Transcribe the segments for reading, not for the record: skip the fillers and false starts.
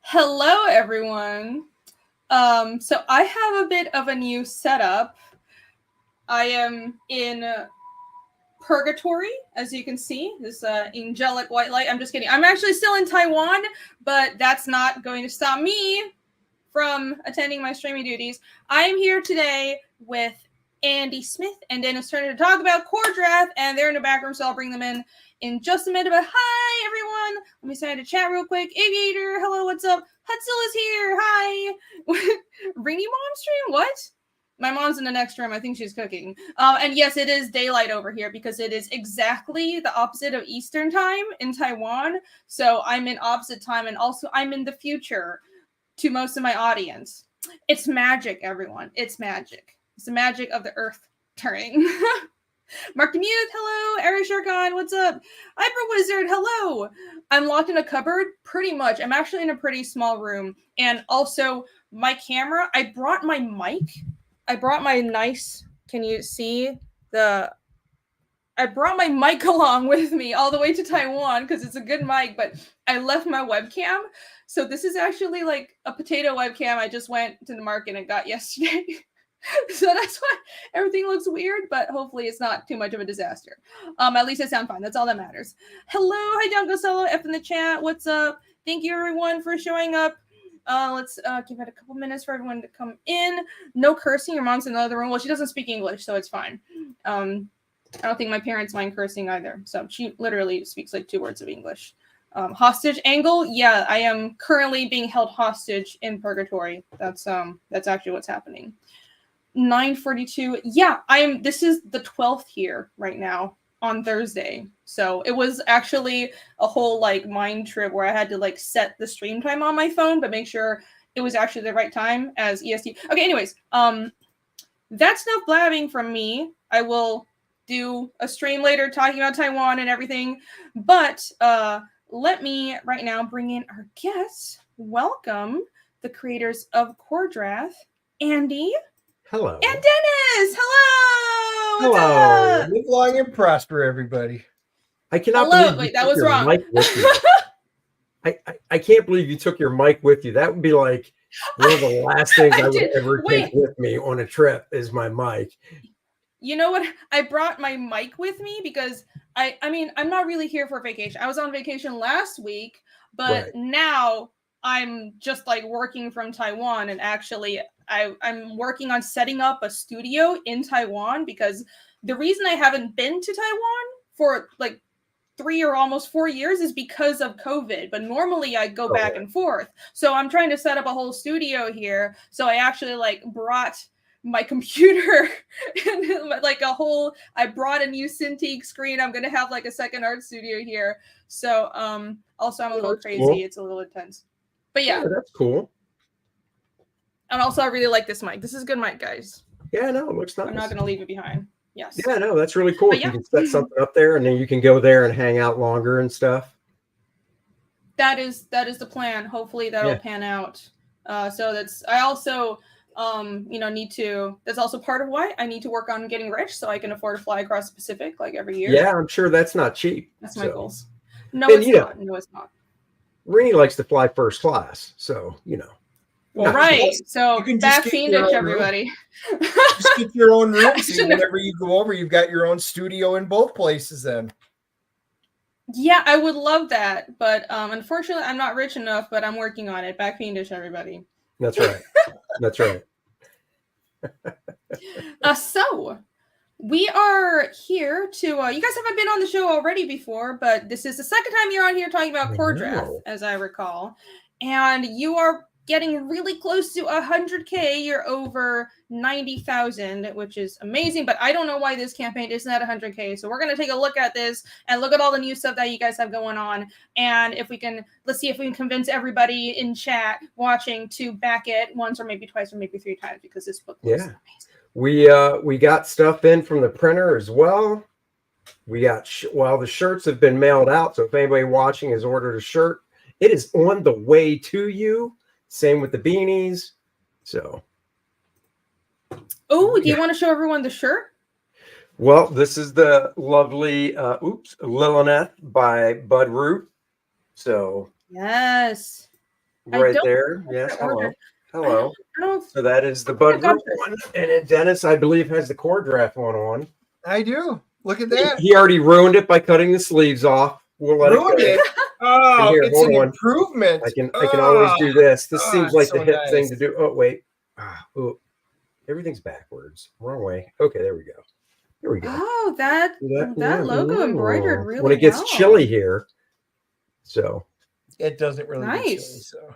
Hello, everyone. So I have a bit of a new setup. I am in purgatory, as you can see, this angelic white light. I'm just kidding. I'm actually still in Taiwan, but that's not going to stop me from attending my streaming duties. I am here today with Andy Smith and Dennis Turner to talk about KOR-DRATH, and they're in the back room, so I'll bring them in just a minute. But hi, everyone. Let me sign to chat real quick. Aviator, hello, what's up? Hutzel is here. Hi. Ringy mom stream? What? My mom's in the next room. I think she's cooking. And yes, it is daylight over here because it is exactly the opposite of Eastern time in Taiwan. So I'm in opposite time, and also I'm in the future to most of my audience. It's magic, everyone. It's magic. It's the magic of the earth turning. Mark the Mute, hello. Eric Sharkon, what's up? Hyper Wizard, hello. I'm locked in a cupboard, pretty much. I'm actually in a pretty small room. And also, my camera, I brought my mic. I brought my nice, can you see I brought my mic along with me all the way to Taiwan because it's a good mic, but I left my webcam. So this is actually like a potato webcam I just went to the market and got yesterday. So that's why everything looks weird, but hopefully it's not too much of a disaster. At least I sound fine. That's all that matters. Hello, hi Jungle Solo, F in the chat. What's up? Thank you everyone for showing up. Let's give it a couple minutes for everyone to come in. No cursing. Your mom's in the other room. Well, she doesn't speak English, so it's fine. I don't think my parents mind cursing either. So she literally speaks like 2 words of English. Hostage angle. Yeah, I am currently being held hostage in purgatory. That's actually what's happening. 9:42. Yeah, this is the 12th here right now on Thursday. So it was actually a whole like mind trip where I had to like set the stream time on my phone, but make sure it was actually the right time as EST. Okay, anyways, that's enough blabbing from me. I will do a stream later talking about Taiwan and everything, but let me right now bring in our guests. Welcome the creators of KOR-DRATH, Andy. Hello. And Dennis. Hello. Hello. Live long and prosper, everybody. I cannot believe wait, that was wrong. I can't believe you took your mic with you. That would be like one of the last things I would ever take with me on a trip is my mic. You know what? I brought my mic with me because I mean, I'm not really here for vacation. I was on vacation last week, but now I'm just like working from Taiwan, and actually I'm working on setting up a studio in Taiwan because the reason I haven't been to Taiwan for like 3 or almost 4 years is because of COVID, but normally I go back and forth. So I'm trying to set up a whole studio here. So I actually like brought my computer and like I brought a new Cintiq screen. I'm going to have like a second art studio here. So also I'm a little crazy. Cool. It's a little intense. But yeah, that's cool. And also I really like this mic. This is a good mic, guys. Yeah, no, it looks nice. I'm not going to leave it behind. Yes. Yeah, no, that's really cool. You can set something up there and then you can go there and hang out longer and stuff. That is the plan. Hopefully that'll pan out. So I also that's also part of why I need to work on getting rich so I can afford to fly across the Pacific like every year. Yeah, I'm sure that's not cheap. That's my goals. No, it's not. No, it's not. Rini likes to fly first class, so Well, right. So back fiendish, everybody. Just get your own room. So whenever you go over, you've got your own studio in both places then. Yeah, I would love that. But unfortunately, I'm not rich enough, but I'm working on it. Back fiendish, everybody. That's right. That's right. So we are here to, you guys haven't been on the show already before, but this is the second time you're on here talking about KOR-DRATH, as I recall. And you are getting really close to 100K. You're over 90,000, which is amazing. But I don't know why this campaign isn't at 100K. So we're going to take a look at this and look at all the new stuff that you guys have going on. And let's see if we can convince everybody in chat watching to back it once or maybe twice or maybe 3 times because this book looks amazing. We got stuff in from the printer as well. We got, the shirts have been mailed out. So if anybody watching has ordered a shirt, it is on the way to you. Same with the beanies. So. Oh, do you want to show everyone the shirt? Well, this is the lovely, Lilith by Bud Root. So. Yes. right there. Yes. Hello. Hello. So that is the Bud Root one, and then Dennis, I believe, has the KOR-DRATH one on. I do. Look at that. He already ruined it by cutting the sleeves off. We'll let Ruined it go. it. Oh, Here, it's hold an on. improvement. I can always do this. This seems like so the hip nice. thing to do. Oh wait. Oh, everything's backwards. Wrong way. Okay, there we go. Here we go. Oh, that logo embroidered really well. When it gets chilly here, so it doesn't really nice. get chilly, so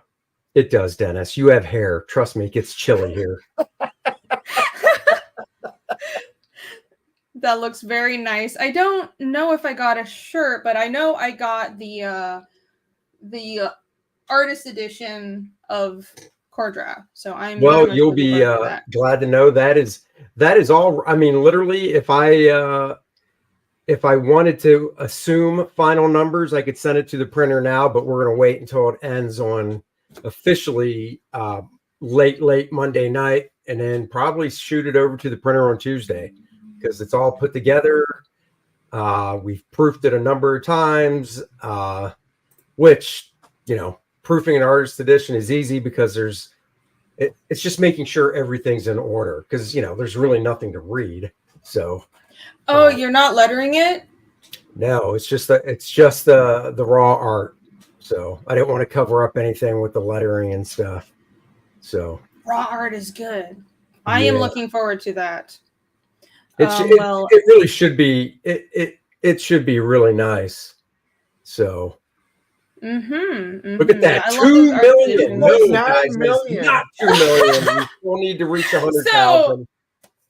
it does, Dennis. You have hair. Trust me, it gets chilly here. That looks very nice. I don't know if I got a shirt, but I know I got the artist edition of KOR-DRATH. So I'm you'll be glad to know that is all. I mean, literally, if I wanted to assume final numbers, I could send it to the printer now, but we're going to wait until it ends on officially late Monday night, and then probably shoot it over to the printer on Tuesday, because it's all put together. We've proofed it a number of times, which, proofing an artist edition is easy because it's just making sure everything's in order, because, there's really nothing to read. So. Oh, you're not lettering it? No, it's just the raw art. So I didn't want to cover up anything with the lettering and stuff. So raw art is good. I am looking forward to that. It really should be. It should be really nice. So. Look at that, 2 million. No, guys, not 2 million. We still need to reach 100,000.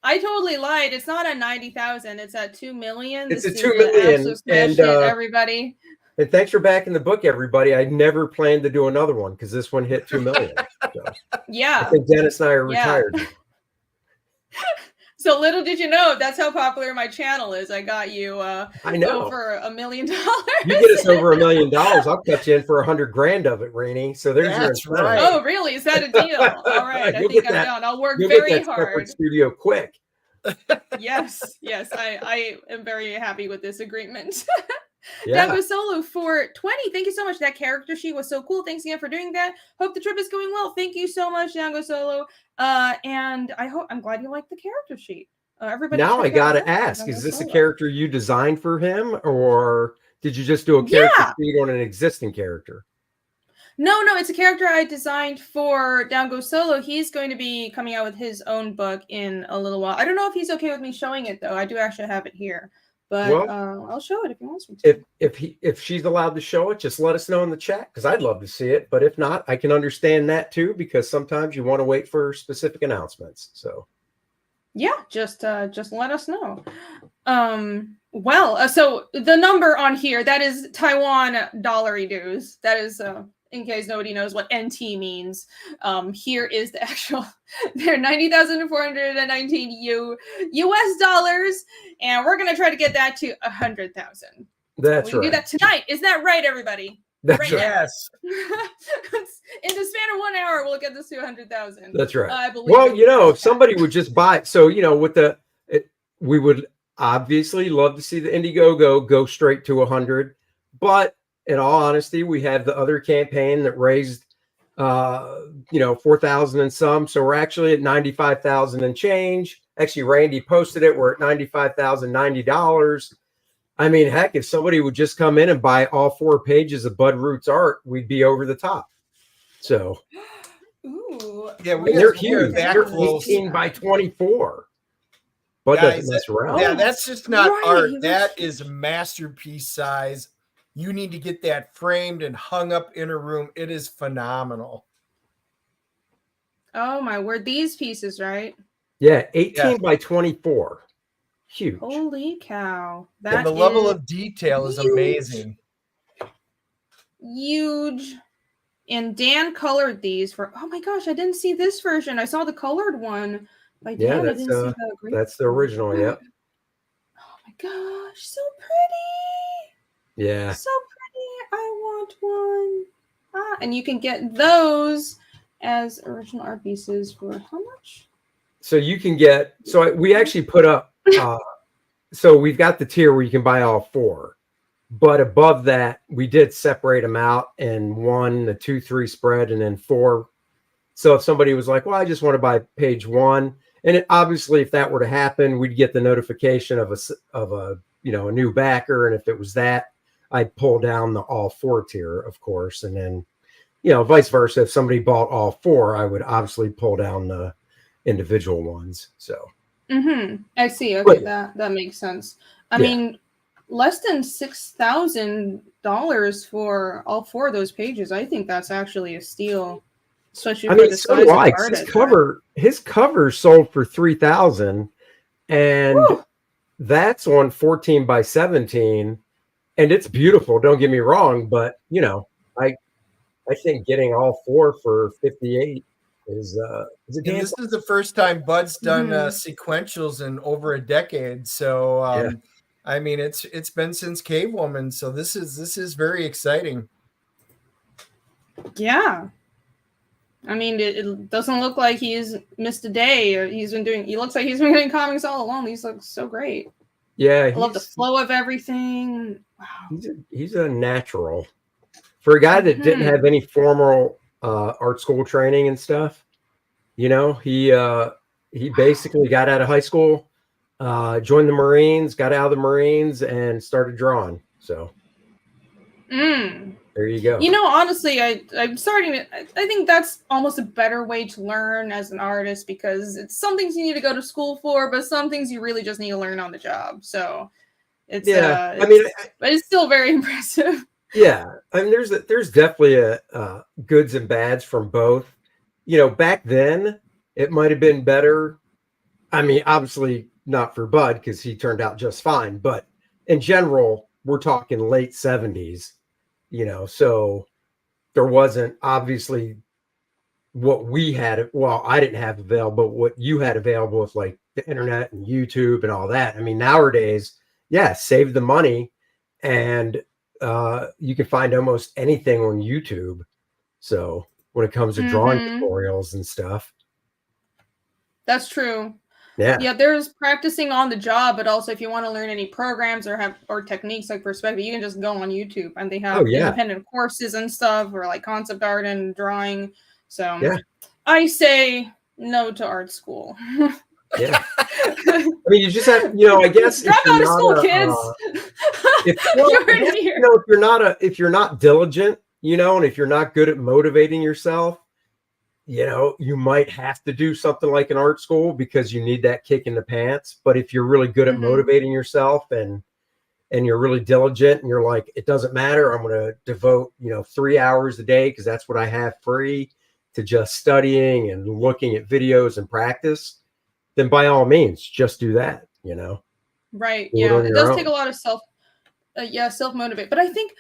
I totally lied. It's not at 90,000. It's at 2 million. It's at 2 million. And everybody. And thanks for backing the book, everybody. I never planned to do another one because this one hit 2 million. So yeah. I think Dennis and I are retired. So little did you know, that's how popular my channel is. I got you I know. over $1 million. You get us over $1 million, I'll cut you in for 100 grand of it, Rainey. So there's your right. Oh, really? Is that a deal? All right. I think I'm down. I'll work very hard. Studio quick. Yes. I am very happy with this agreement. Dango Solo for 20. Thank you so much. That character sheet was so cool. Thanks again for doing that. Hope the trip is going well. Thank you so much, Dango Solo. And I'm glad you like the character sheet. Everybody. Now I gotta ask: is this a character you designed for him, or did you just do a character sheet on an existing character? No, it's a character I designed for Dango Solo. He's going to be coming out with his own book in a little while. I don't know if he's okay with me showing it though. I do actually have it here. But I'll show it if he wants me to. If she's allowed to show it, just let us know in the chat, because I'd love to see it. But if not, I can understand that too, because sometimes you want to wait for specific announcements. So yeah, just let us know. So the number on here, that is Taiwan dollary dues. That is in case nobody knows what NT means. Here is the actual. They're 90,419 US dollars, and we're gonna try to get that to 100,000. That's right. Do that tonight. Is that right, everybody? That's right. Yes. In the span of 1 hour, we'll get this to 100,000. That's right. I believe if somebody would just buy it, so we would obviously love to see the Indiegogo go straight to 100, but in all honesty, we have the other campaign that raised 4,000 and some, so we're actually at 95,000 and change. Actually, Randy posted it. We're at $95,090. I mean, heck, if somebody would just come in and buy all 4 pages of Bud Root's art, we'd be over the top. So, ooh, yeah, they're huge. They're 18 by 24. Bud doesn't mess around. Yeah, that's just not art. That is masterpiece size. You need to get that framed and hung up in a room. It is phenomenal. Oh my word! These pieces, right? Yeah, 18 by 24. Huge. Holy cow! And the level of detail is amazing. Huge. And Dan colored these for. Oh my gosh! I didn't see this version. I saw the colored one by Dan. Yeah, that's the original. Yeah. Oh my gosh! So pretty. Yeah. So pretty. I want one. And you can get those as original art pieces for how much? So you can get, we actually put up, so we've got the tier where you can buy all 4. But above that, we did separate them out in 1, a 2, 3 spread, and then 4. So if somebody was like, well, I just want to buy page 1, and obviously if that were to happen, we'd get the notification of a a new backer. And if it was that, I'd pull down the all 4 tier, of course. And then, vice versa. If somebody bought all 4, I would obviously pull down the individual ones. So. I see. Okay, that makes sense. I mean, less than $6,000 for all 4 of those pages. I think that's actually a steal, especially for the size of artist. His cover sold for $3,000, and that's on 14 by 17, and it's beautiful. Don't get me wrong, but I think getting all 4 for 58 is this is the first time Bud's done sequentials in over a decade. So I mean, it's been since Cave Woman, so this is very exciting. Yeah, I mean, it doesn't look like he's missed a day. Or he looks like he's been doing comics all along. These look so great. Yeah, I love the flow of everything. Wow, he's a natural for a guy that didn't have any formal art school training and stuff. He basically got out of high school, joined the Marines, got out of the Marines, and started drawing. So there you go. Honestly, I'm starting to. I think that's almost a better way to learn as an artist, because it's some things you need to go to school for, but some things you really just need to learn on the job. So it's but it's still very impressive. Yeah, I mean, there's definitely a goods and bads from both. Back then it might have been better. I mean, obviously not for Bud because he turned out just fine, but in general, we're talking late 70s, so there wasn't obviously what we had. Well, I didn't have available, but what you had available with like the internet and YouTube and all that. I mean, nowadays, save the money, and you can find almost anything on YouTube. So when it comes to drawing tutorials and stuff. That's true. Yeah, there's practicing on the job, but also if you want to learn any programs or techniques like perspective, you can just go on YouTube, and they have independent courses and stuff, or like concept art and drawing. So I say no to art school. Yeah. I mean, you just have, I guess drop out of school, kids. If you're not diligent, and if you're not good at motivating yourself, you might have to do something like an art school because you need that kick in the pants. But if you're really good at motivating yourself and you're really diligent, and you're like, it doesn't matter, I'm going to devote, 3 hours a day because that's what I have free to just studying and looking at videos and practice, then by all means, just do that, Right. Yeah. It does take a lot of self-motivate. But I think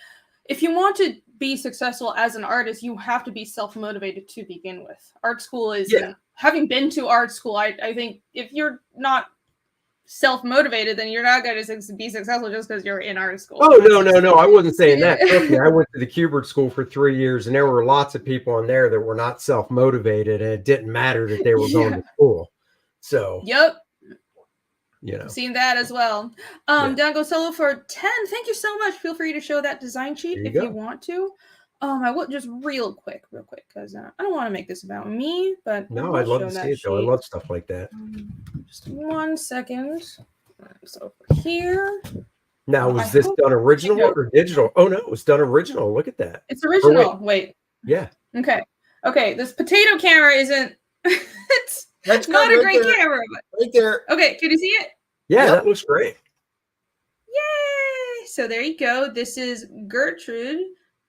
if you want to be successful as an artist, you have to be self-motivated to begin with. Art school is, having been to art school, I think if you're not self-motivated, then you're not going to be successful just because you're in art school. Oh, no. I wasn't saying that. I went to the Kubert School for 3 years, and there were lots of people in there that were not self-motivated, and it didn't matter that they were going to school. So, seen that as well. Down goes Solo for 10. Thank you so much. Feel free to show that design sheet if you want to. I will just real quick, because I don't want to make this about me, but no, I'd love to see it though. I love stuff like that. Just 1 second. So over here. Now, was this done original or digital? Oh no, it was done original. Look at that. It's original. Wait. Yeah. Okay. This potato camera isn't. That's not a great camera. But... Right there. Okay, can you see it? Yeah, that looks great. Yay! So there you go. This is Gertrude,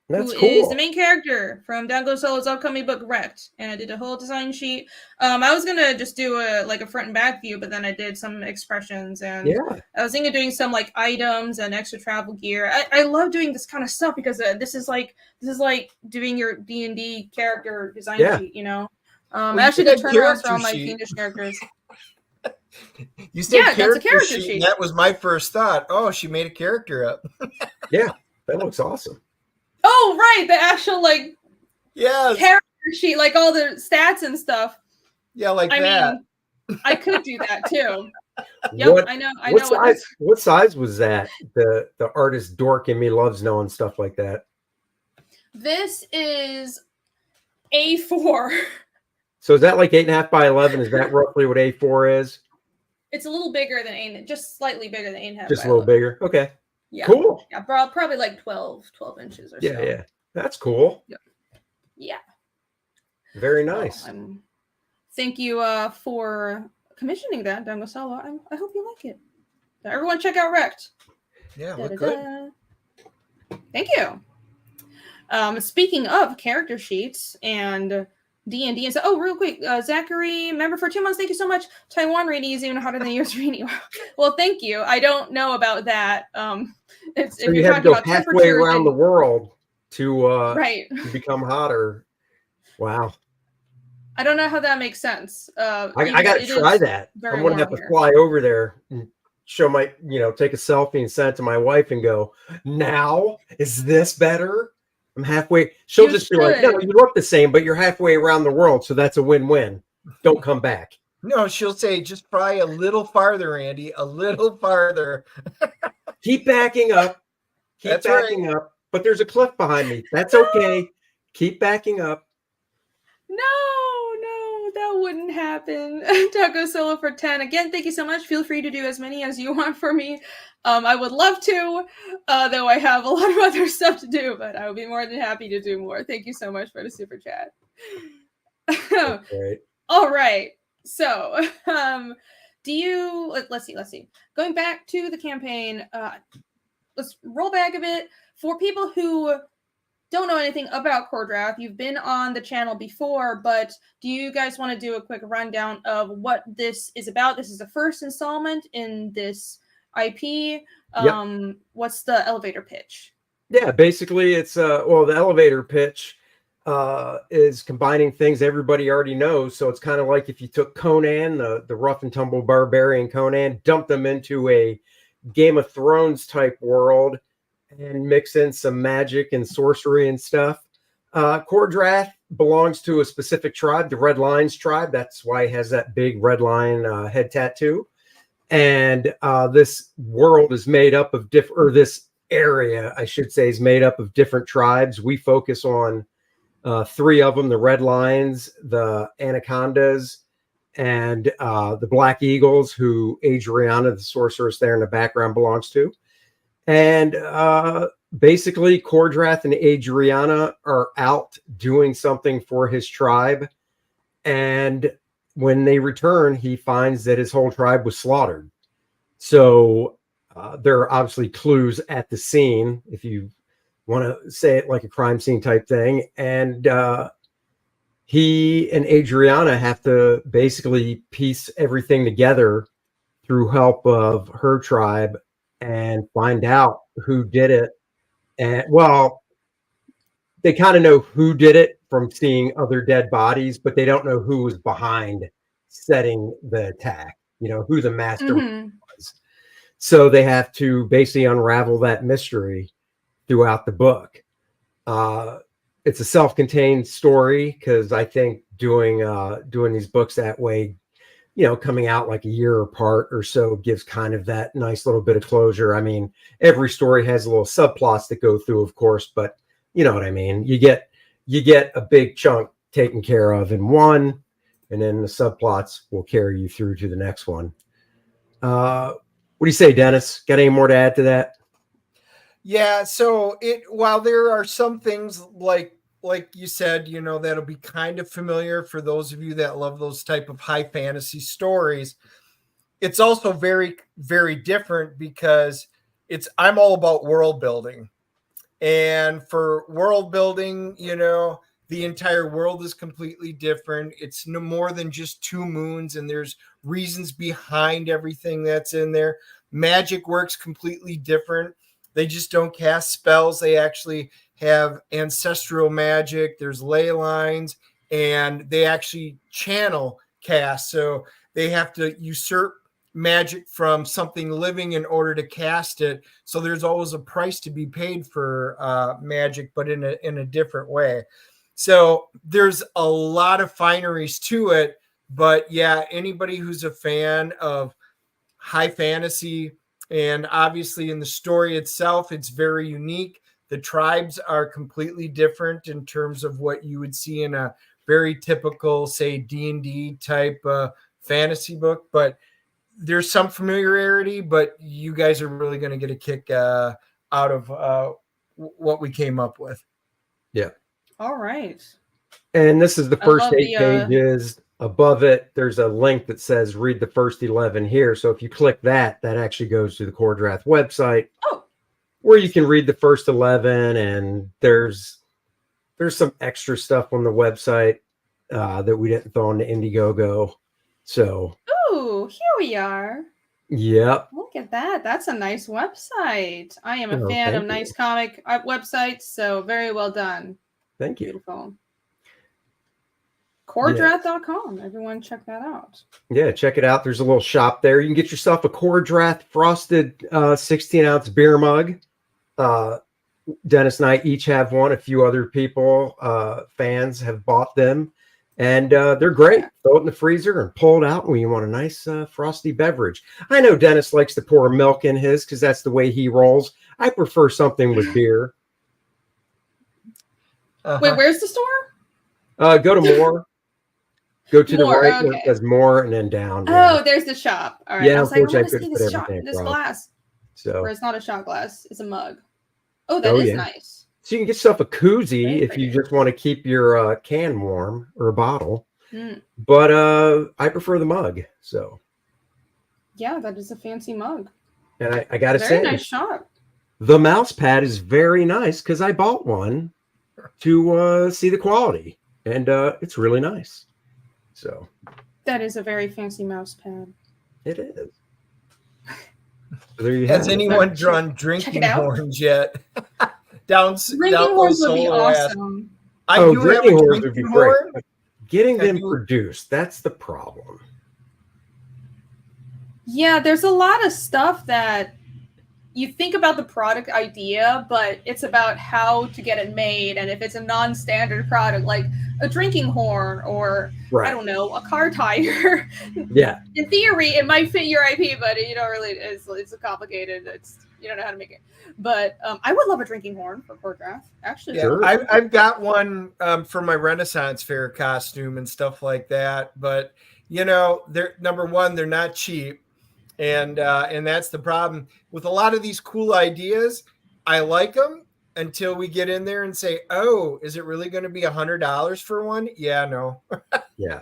That's who cool. is the main character from Down Goes Solo's upcoming book, Wrecked. And I did a whole design sheet. I was gonna just do a front and back view, but then I did some expressions, and I was thinking of doing some like items and extra travel gear. I love doing this kind of stuff because this is like doing your D&D character design sheet, I actually did turnarounds for all my fiendish characters. You said character sheet. That was my first thought. Oh, she made a character up. Yeah, that looks awesome. Oh, right. The actual character sheet, like all the stats and stuff. Yeah, I mean, I could do that too. Yep, What I know what what this. size what size was that? The artist dork in me loves knowing stuff like that. This is A4. So is that like 8.5 by 11? Is that roughly what A4 is? It's a little bigger than 8, just slightly bigger than 8.5 Just by a little 11. bigger. Okay. Yeah. Cool. Yeah, probably like 12 inches or so. Yeah. That's cool. Yeah. Very nice. Well, thank you for commissioning that, Dangosawa. I hope you like it. Everyone check out Wrecked. Yeah, look good. Thank you. Speaking of character sheets and D&D and so, real quick, Zachary, member for 2 months. Thank you so much. Taiwan rating is even hotter than yours rating. Well, thank you. I don't know about that. So if you you're have talking to go about halfway temperature, around the world to right, to become hotter. Wow. I don't know how that makes sense. I got to try that. I'm going to have to fly over there and show my, take a selfie and send it to my wife and go, now, is this better? I'm halfway. She'll just be like, no, you look the same, but you're halfway around the world. So that's a win-win. Don't come back. No, she'll say, just fly a little farther, Andy, a little farther. Keep backing up. Keep backing up. But there's a cliff behind me. That's okay. Keep backing up. No, that wouldn't happen. Taco Solo for 10. Again, thank you so much. Feel free to do as many as you want for me. I would love to, though I have a lot of other stuff to do, but I would be more than happy to do more. Thank you so much for the super chat. Great. All right. So, let's see. Going back to the campaign, let's roll back a bit. For people who don't know anything about KOR-DRATH, you've been on the channel before, but do you guys want to do a quick rundown of what this is about? This is the first installment in this IP. Yep. What's the elevator pitch? Yeah, basically it's the elevator pitch is combining things everybody already knows. So it's kind of like if you took Conan, the rough and tumble barbarian Conan, dumped them into a Game of Thrones type world and mix in some magic and sorcery and stuff. KOR-DRATH belongs to a specific tribe, the Red Lions tribe. That's why it has that big red lion head tattoo. And this world is made up of this area, I should say, is made up of different tribes. We focus on 3 of them: the Red Lions, the Anacondas, and the Black Eagles, who Adriana, the sorceress there in the background, belongs to. And basically, KOR-DRATH and Adriana are out doing something for his tribe. And when they return, he finds that his whole tribe was slaughtered. So there are obviously clues at the scene, if you want to say it like a crime scene type thing. And he and Adriana have to basically piece everything together through help of her tribe and find out who did it. And they kind of know who did it from seeing other dead bodies, but they don't know who was behind setting the attack, who the master was. So they have to basically unravel that mystery throughout the book. It's a self-contained story because I think doing these books that way, coming out like a year apart or so, gives kind of that nice little bit of closure. I mean, every story has a little subplots that go through, of course, but you know what I mean? You get a big chunk taken care of in one, and then the subplots will carry you through to the next one. What do you say, Dennis? Got any more to add to that? Yeah, so while there are some things like you said, that'll be kind of familiar for those of you that love those type of high fantasy stories, it's also very, very different because I'm all about world building. And for world building, the entire world is completely different. It's no more than just 2 moons, and there's reasons behind everything that's in there. Magic works completely different. They just don't cast spells. They actually have ancestral magic. There's ley lines, and they actually channel cast. So they have to usurp magic from something living in order to cast it. So there's always a price to be paid for magic, but in a different way. So there's a lot of fineries to it. But yeah, anybody who's a fan of high fantasy. And obviously in the story itself, it's very unique. The tribes are completely different in terms of what you would see in a very typical, say, D&D type fantasy book. But there's some familiarity, but you guys are really going to get a kick out of what we came up with. Yeah. All right. And this is the I first love 8 pages. Above it, there's a link that says read the first 11 here. So if you click that, that actually goes to the KOR-DRATH website. Oh. Where you can read the first 11, and there's some extra stuff on the website that we didn't throw on the Indiegogo. So, Ooh, here we are. Yep. Look at that. That's a nice website. I am a Oh, fan of thank nice you. comic websites, so very well done. Thank you. Beautiful. KOR-DRATH.com. Everyone check that out. Yeah, check it out. There's a little shop there. You can get yourself a KOR-DRATH frosted 16-ounce beer mug. Dennis and I each have one. A few other people, fans, have bought them. And they're great. Throw it in the freezer and pull it out when you want a nice frosty beverage. I know Dennis likes to pour milk in his because that's the way he rolls. I prefer something with beer. Wait, where's the store? Go to more. Go to More, the right where okay. it says more and then down. Oh, there's the shop. All right. Yeah, I was like, I unfortunately, want to I couldn't see put this shop, everything this across. glass. So, Where it's not a shot glass, it's a mug. Oh, that is nice. So you can get yourself a koozie Very if pretty. you just want to keep your can warm or a bottle. Mm. But I prefer the mug. So Yeah, that is a fancy mug. and I gotta Very say, nice shop. the mouse pad is very nice because I bought one to see the quality, and it's really nice. So That is a very fancy mouse pad. it is. So there you have Has it. anyone drawn drinking out. horns yet? down Drinking down horns would be solo ass. awesome. I do have a drinking horns would be drinking great. horn. But getting Have them you- produced, that's the problem. Yeah, there's a lot of stuff that you think about the product idea, but it's about how to get it made. And if it's a non-standard product like a drinking horn or I don't know, a car tire, Yeah. in theory it might fit your IP, but you don't really. It's complicated. You don't know how to make it. But I would love a drinking horn for KOR-DRATH. Actually, Yeah, Sure. I've got one for my Renaissance Fair costume and stuff like that. But you know, they're number one, they're not cheap, and that's the problem with a lot of these cool ideas. I like them until we get in there and say, "Oh, is it really going to be $100 for one?" Yeah, no. Yeah.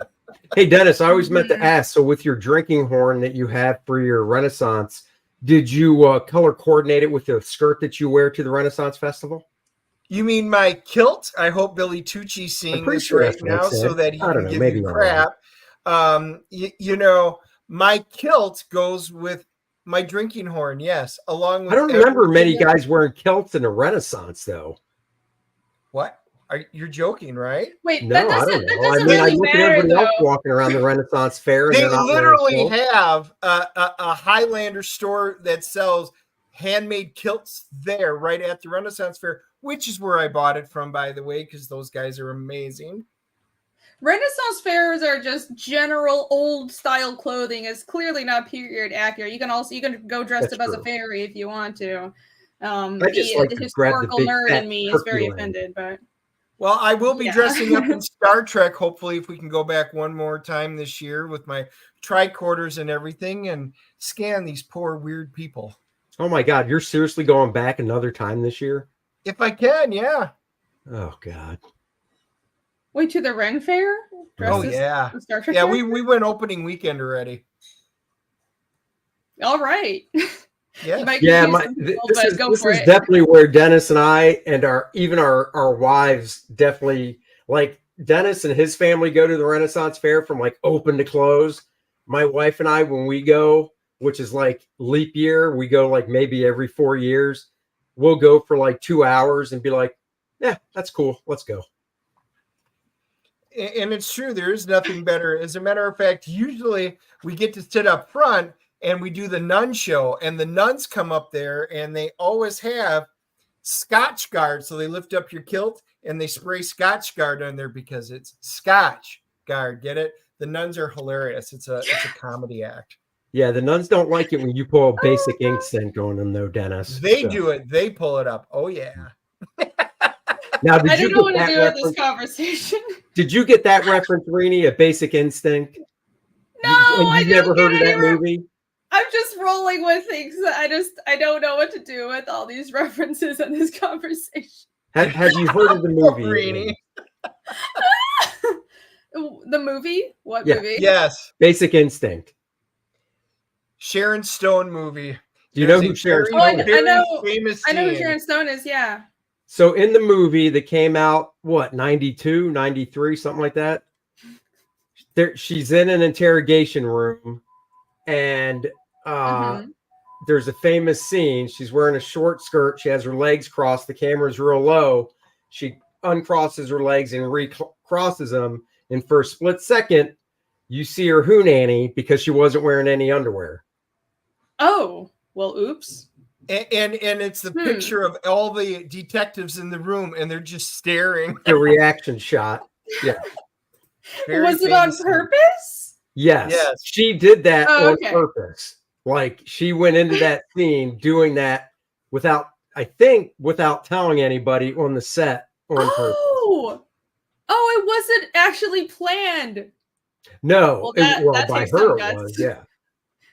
Hey, Dennis, I always meant to ask. So, with your drinking horn that you have for your Renaissance, did you color coordinate it with the skirt that you wear to the Renaissance Festival? You mean my kilt? I hope Billy Tucci's seeing pretty this sure right that's what I now said. so that he I don't can know, give maybe you I'm wrong. crap. You know, my kilt goes with my drinking horn. Yes, along with. I don't remember many everything guys wearing kilts in the Renaissance, though. What? You're joking, right? wait, No, that I doesn't, don't that know. I doesn't mean, I really look at matter everybody else though. walking around the Renaissance Fair, and They they're not literally wearing kilts. have a Highlander store that sells handmade kilts there right at the Renaissance Fair, which is where I bought it from, by the way, because those guys are amazing. Renaissance fairs are just general old style clothing. It's clearly not period accurate. You can go dressed That's up as a true. fairy if you want to. I just like The to grab the historical big nerd fat in me is turkey very leg. offended, but Well, I will be Yeah. dressing up in Star Trek, hopefully, if we can go back one more time this year with my tricorders and everything and scan these poor, weird people. Oh my God, you're seriously going back another time this year? If I can, yeah. Oh God. wait, to the Ren Fair? Oh, yeah. The Star Trek Yeah, fair? we went opening weekend already. All right. Yeah. You might Yeah, confuse some people, this but go is for it. definitely where Dennis and I and our wives definitely, like, Dennis and his family go to the Renaissance Fair from like open to close. My wife and I, when we go, which is like leap year, we go like maybe every 4 years. We'll go for like 2 hours and be like, yeah, that's cool. Let's go. And it's true. There is nothing better. As a matter of fact, usually we get to sit up front and we do the nun show, and the nuns come up there and they always have Scotch Guard. So they lift up your kilt and they spray Scotch Guard on there because it's Scotch Guard. Get it? The nuns are hilarious. It's a comedy act. Yeah, the nuns don't like it when you pull a Basic Oh, Instinct on them, though, Dennis. They So. do it. They pull it up. Oh yeah. Now, I did you didn't know get what to that do with this reference? conversation. Did you get that reference, Rini? A Basic Instinct? No, And I you've never didn't heard of get that any. movie? I'm just rolling with things. I don't know what to do with all these references in this conversation. Have you heard of the movie? Rini. The movie? What Yeah. movie? Yes. Basic Instinct. Sharon Stone movie. Do you know There's who a Sharon very, Stone is? very famous I know who scene. Sharon Stone is. Yeah. So in the movie that came out, what, 92, 93, something like that? She's in an interrogation room, and Mhm. there's a famous scene. She's wearing a short skirt. She has her legs crossed. The camera's real low. She uncrosses her legs and recrosses them. And for a split second, you see her hoonanny because she wasn't wearing any underwear. Oh, well, oops. And it's the picture of all the detectives in the room, and they're just staring. The reaction shot. Yeah. Was it on purpose? Yes. Yes. She did that on Okay. purpose. Like, she went into that scene doing that without telling anybody on the set on purpose. Oh, it wasn't actually planned. No, Well, that by takes her some it guts. was, yeah.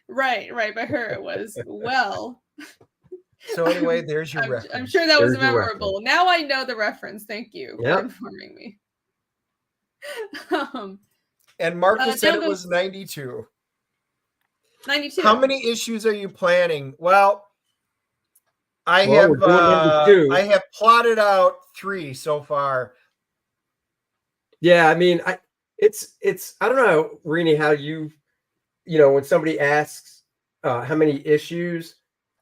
Right. By her it was. Well. So anyway, there's your reference. I'm sure that was There's your memorable. Now I know the reference. Thank you for Yep. informing me. And Marcus said now it was 92. 92. How many issues are you planning? Well, I Well, we're doing number 2. I have plotted out 3 so far. Yeah, I mean, it's I don't know, Rini, how you know, when somebody asks how many issues,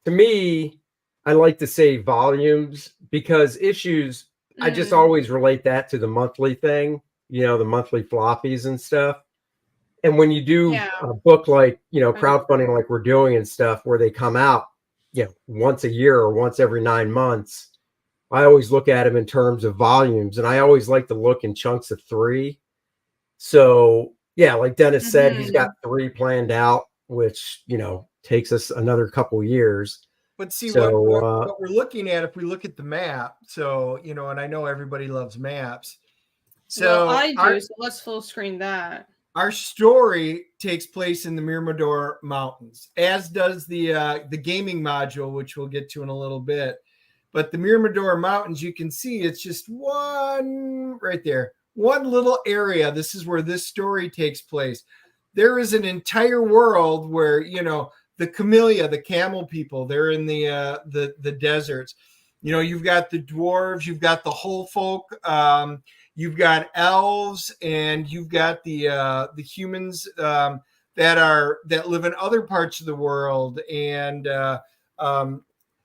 to me, I like to say volumes, because issues, I just always relate that to the monthly thing, you know, the monthly floppies and stuff. And when you do a book like, you know, crowdfunding like we're doing and stuff, where they come out, you know, once a year or once every 9 months, I always look at them in terms of volumes, and I always like to look in chunks of 3. So yeah, like Dennis said, he's got 3 planned out, which, you know, takes us another couple years. But see, so, what we're looking at, if we look at the map, so, you know, and I know everybody loves maps. So well, I do, so let's full screen that. Our story takes place in the Mirador Mountains, as does the gaming module, which we'll get to in a little bit. But the Mirador Mountains, you can see it's just one right there, one little area. This is where this story takes place. There is an entire world where, you know, the Camellia, the camel people, they're in the deserts. You know, you've got the dwarves, you've got the whole folk, you've got elves, and you've got the humans that live in other parts of the world, and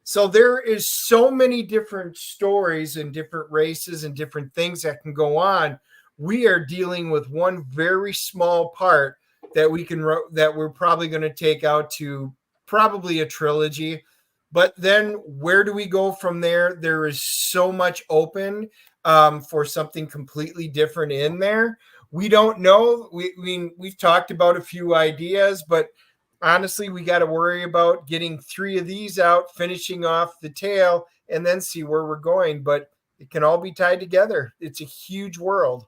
so there is so many different stories and different races and different things that can go on. We are dealing with one very small part that we're probably going to take out to probably a trilogy. But then where do we go from there? There is so much open for something completely different in there. We don't know. We've talked about a few ideas, but honestly, we got to worry about getting 3 of these out, finishing off the tail, and then see where we're going. But it can all be tied together. It's a huge world.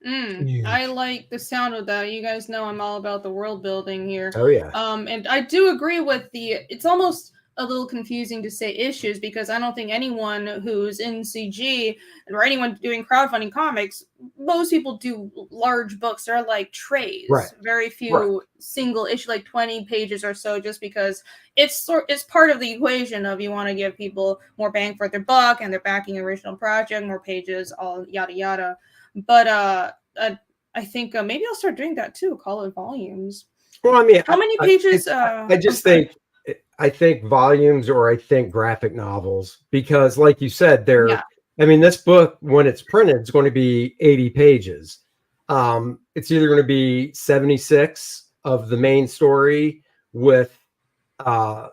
I like the sound of that. You guys know I'm all about the world building here. Oh yeah. And I do agree with it's almost a little confusing to say issues, because I don't think anyone who's in CG or anyone doing crowdfunding comics, most people do large books. They're like trays. Right. Very few single issue, like 20 pages or so, just because it's part of the equation of you want to give people more bang for their buck, and they're backing original project, more pages, all yada yada. But I think maybe I'll start doing that too. Call it volumes. Well, I mean, how many pages? I think volumes, or I think graphic novels, because like you said, I mean, this book, when it's printed, it's going to be 80 pages. It's either going to be 76 of the main story with 4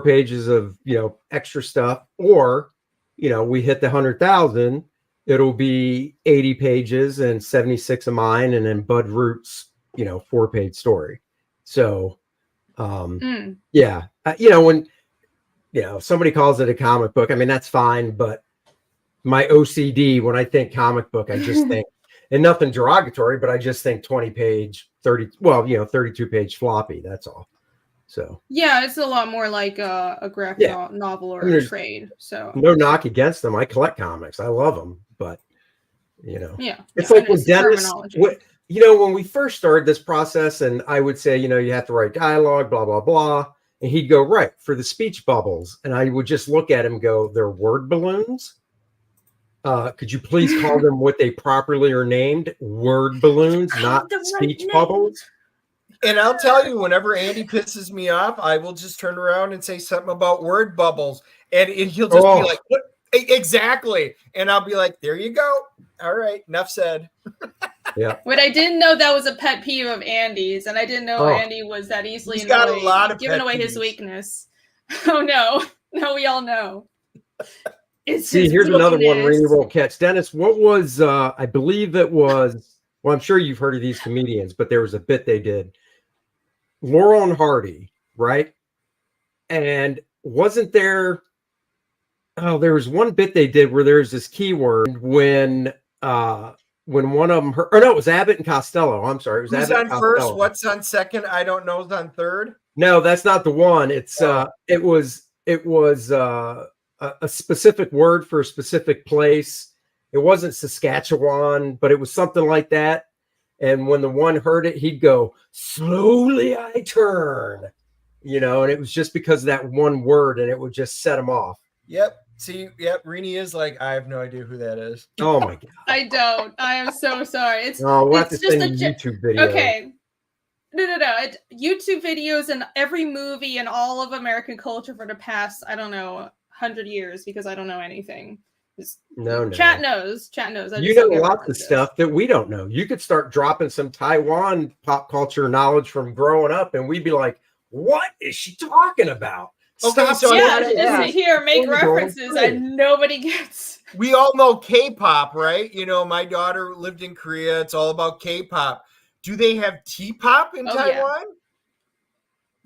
pages of, you know, extra stuff, or, you know, we hit the 100,000. It'll be 80 pages and 76 of mine, and then Bud Root's, you know, 4-page story. So, yeah, you know, when, you know, somebody calls it a comic book, I mean, that's fine. But my OCD, when I think comic book, I just think, and nothing derogatory, but I just think 20-page, 32-page floppy. That's all. So yeah, it's a lot more like a graphic novel or a trade. So no knock against them. I collect comics. I love them, but you know, it's yeah, like when Dennis, you know, when we first started this process, and I would say, you know, you have to write dialogue, blah blah blah, and he'd go, right, for the speech bubbles, and I would just look at him and go, they're word balloons. Could you please call them what they properly are named? Word balloons, not speech bubbles. And I'll tell you, whenever Andy pisses me off, I will just turn around and say something about word bubbles. And he'll just be like, what? Exactly. And I'll be like, there you go. All right. Enough said. Yeah. But I didn't know that was a pet peeve of Andy's. And I didn't know Andy was that easily got a lot of giving away his weakness. Oh, no. No, we all know. See, here's another one Rainy won't catch. Dennis, what was, I believe it was, well, I'm sure you've heard of these comedians, but there was a bit they did. Laurel and Hardy, right? And wasn't there, there was one bit they did where there's this keyword when one of them heard, or no, it was Abbott and Costello. I'm sorry. It was Who's Abbott on first? What's on second? I don't know. Who's on third? No, that's not the one. It's, it was a specific word for a specific place. It wasn't Saskatchewan, but it was something like that. And when the one heard it, he'd go, slowly I turn, you know, and it was just because of that one word, and it would just set him off. Yep. See, yep. Rini is like, I have no idea who that is. Oh my God. I don't. I am so sorry. We'll have to send you YouTube video. Okay. No. YouTube videos and every movie and all of American culture for the past, I don't know, 100 years, because I don't know anything. No. Chat knows. You know lots of stuff that we don't know. You could start dropping some Taiwan pop culture knowledge from growing up, and we'd be like, what is she talking about? Okay, so just here, make references and nobody gets. We all know K-pop, right? You know, my daughter lived in Korea. It's all about K-pop. Do they have T-pop in Taiwan?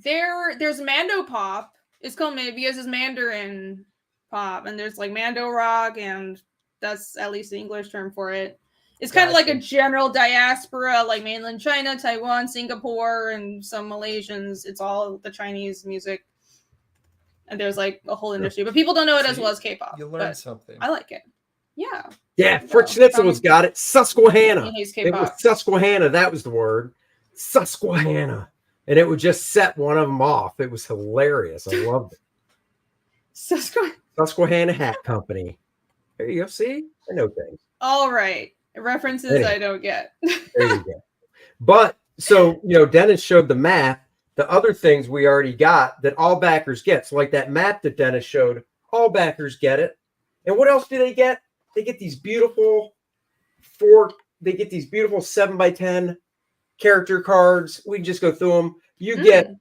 Yeah. There's Mando pop. It's called because it's Mandarin pop, and there's like Mando rock, and that's at least the English term for it. It's kind of like a general diaspora, like mainland China, Taiwan, Singapore, and some Malaysians. It's all the Chinese music. And there's like a whole industry, but people don't know it as well as K-pop. You learn something. I like it. Yeah. Yeah, Fritz Schnitzel's got it. Susquehanna. It was Susquehanna. That was the word. Susquehanna. And it would just set one of them off. It was hilarious. I loved it. Susquehanna Hat Company. There you go. See? I know things. All right. References I don't get. There you go. But, so, you know, Dennis showed the map. The other things we already got that all backers get. So like that map that Dennis showed, all backers get it. And what else do they get? They get these beautiful 7x10 character cards. We can just go through them. You get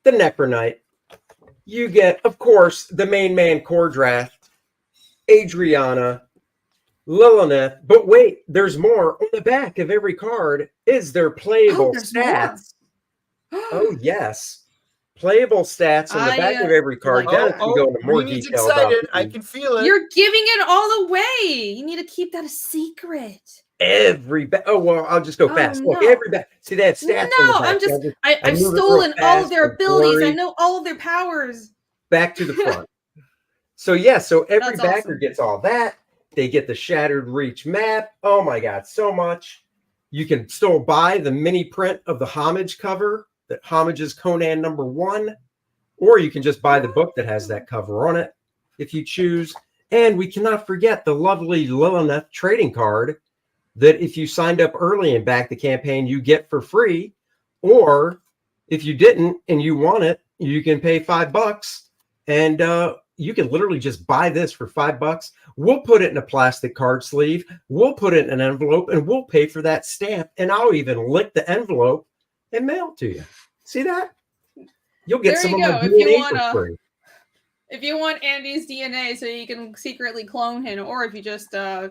the Necronite. You get, of course, the main man KOR-DRATH, Adriana, Lilith. But wait, there's more. On the back of every card is their playable stats. Oh, yes. Playable stats on the back of every card. Dennis can go into more detail about it. I can feel it. You're giving it all away. You need to keep that a secret. I'll just go fast. Look, every back. See, they have stats. No, I've stolen all of their abilities. I know all of their powers. Back to the front. So every backer gets all that. They get the Shattered Reach map. Oh my God, so much. You can still buy the mini print of the Homage cover that homages Conan #1, or you can just buy the book that has that cover on it if you choose. And we cannot forget the lovely Lilith trading card that if you signed up early and backed the campaign, you get for free. Or if you didn't and you want it, you can pay $5 and you can literally just buy this for $5. We'll put it in a plastic card sleeve. We'll put it in an envelope and we'll pay for that stamp. And I'll even lick the envelope and mail it to you. See that? You'll get some of my DNA for free. If you want Andy's DNA so you can secretly clone him, or if you just really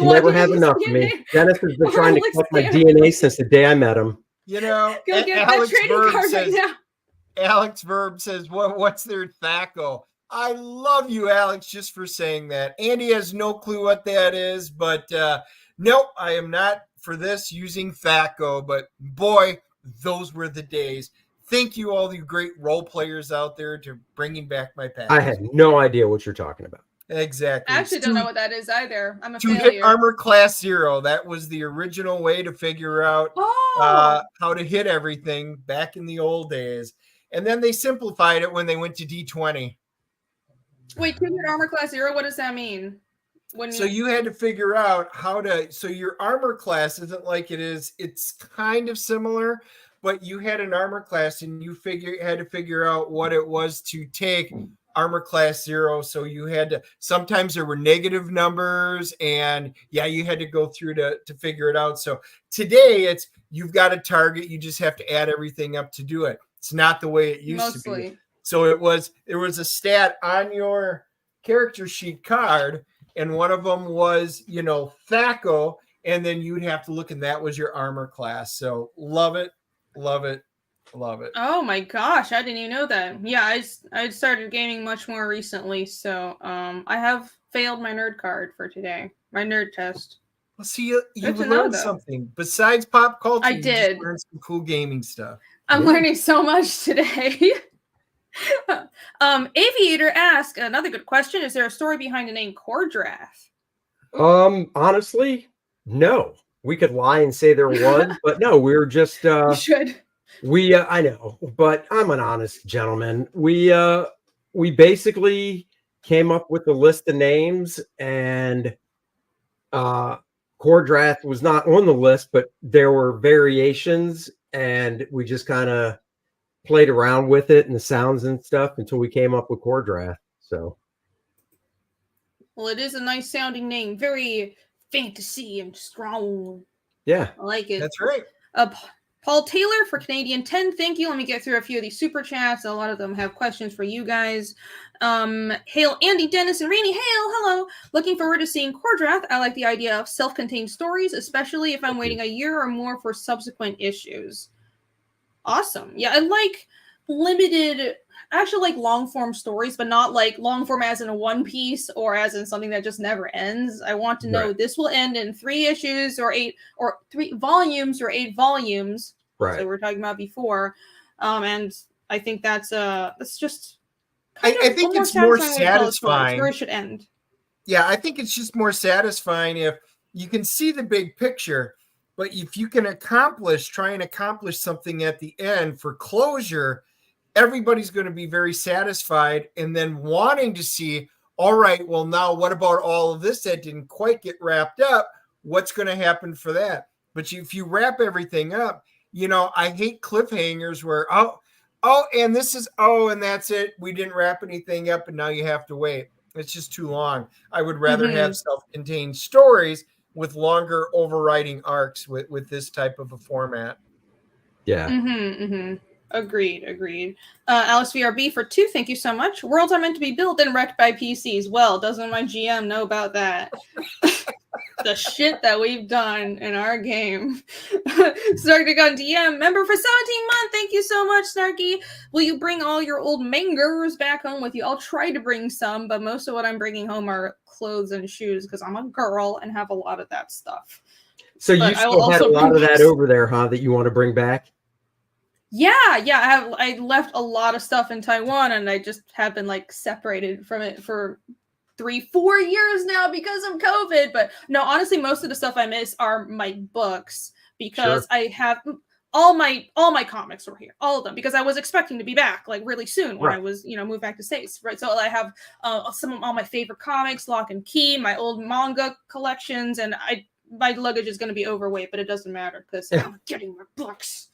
want never have enough of me. Dennis has been trying to collect my DNA since the day I met him. You know, Go get that Alex trading Verb card right says, now. Alex Verb says, what's their THACO? I love you, Alex, just for saying that. Andy has no clue what that is, but nope, I am not for this using THACO, but boy, those were the days. Thank you, all you great role players out there, to bringing back my past. I had no idea what you're talking about. Exactly. I actually don't know what that is either. I'm a to failure. hit armor class 0. That was the original way to figure out how to hit everything back in the old days. And then they simplified it when they went to D20. Wait, to hit armor class 0, what does that mean? So you had to figure out how to, so your armor class isn't like it is, it's kind of similar, but you had an armor class and you had to figure out what it was to take armor class 0. So you had to, sometimes there were negative numbers, and you had to go through to figure it out. So today it's, you've got a target, you just have to add everything up to do it. It's not the way it used to be. So there was a stat on your character sheet card, and one of them was, THACO, and then you'd have to look, and that was your armor class. So love it, love it, love it. Oh my gosh, I didn't even know that. Yeah, I started gaming much more recently, so I have failed my nerd card for today, my nerd test. Well, see, you learned something besides pop culture. I did. You learned some cool gaming stuff. I'm learning so much today. Aviator asked another good question: is there a story behind the name KOR-DRATH? Honestly, no. We could lie and say there was, but no, we were just You should. I know, but I'm an honest gentleman. We basically came up with a list of names, and KOR-DRATH was not on the list, but there were variations, and we just kind of played around with it and the sounds and stuff until we came up with KOR-DRATH. So, well, it is a nice sounding name, very fantasy and strong. Yeah, I like it. That's right. Paul Taylor for Canadian 10, thank you. Let me get through a few of these super chats. A lot of them have questions for you guys. Hail, Andy, Dennis, and Rainey. Hail, hello. Looking forward to seeing KOR-DRATH. I like the idea of self-contained stories, especially if I'm waiting a year or more for subsequent issues. Awesome. Yeah, I like limited, actually like long form stories, but not like long form as in a one piece or as in something that just never ends. I want to know this will end in 3 issues or 8 or 3 volumes or 8 volumes. Right. So we were talking about before. And I think that's just I think it's more satisfying where it should end. Yeah, I think it's just more satisfying if you can see the big picture. But if you can try and accomplish something at the end for closure, everybody's going to be very satisfied and then wanting to see, all right, well, now what about all of this that didn't quite get wrapped up? What's going to happen for that? But if you wrap everything up, I hate cliffhangers where, and this is, and that's it. We didn't wrap anything up and now you have to wait. It's just too long. I would rather have self-contained stories with longer overriding arcs with this type of a format. Yeah. Agreed. Alice VRB for 2, thank you so much. Worlds are meant to be built and wrecked by PCs. Well, doesn't my GM know about that? The shit that we've done in our game. Snarky on DM, member for 17 months. Thank you so much, Snarky. Will you bring all your old mangers back home with you? I'll try to bring some, but most of what I'm bringing home are clothes and shoes because I'm a girl and have a lot of that stuff. So you still had a lot of that over there, huh, that you want to bring back? Yeah. I left a lot of stuff in Taiwan, and I just have been separated from it for 3-4 years now because of COVID. But no, honestly, most of the stuff I miss are my books because I have all my comics were here, all of them, because I was expecting to be back really soon when I was moved back to States, right? So I have some of all my favorite comics, Lock and Key, my old manga collections, and my luggage is going to be overweight, but it doesn't matter because I'm getting my books.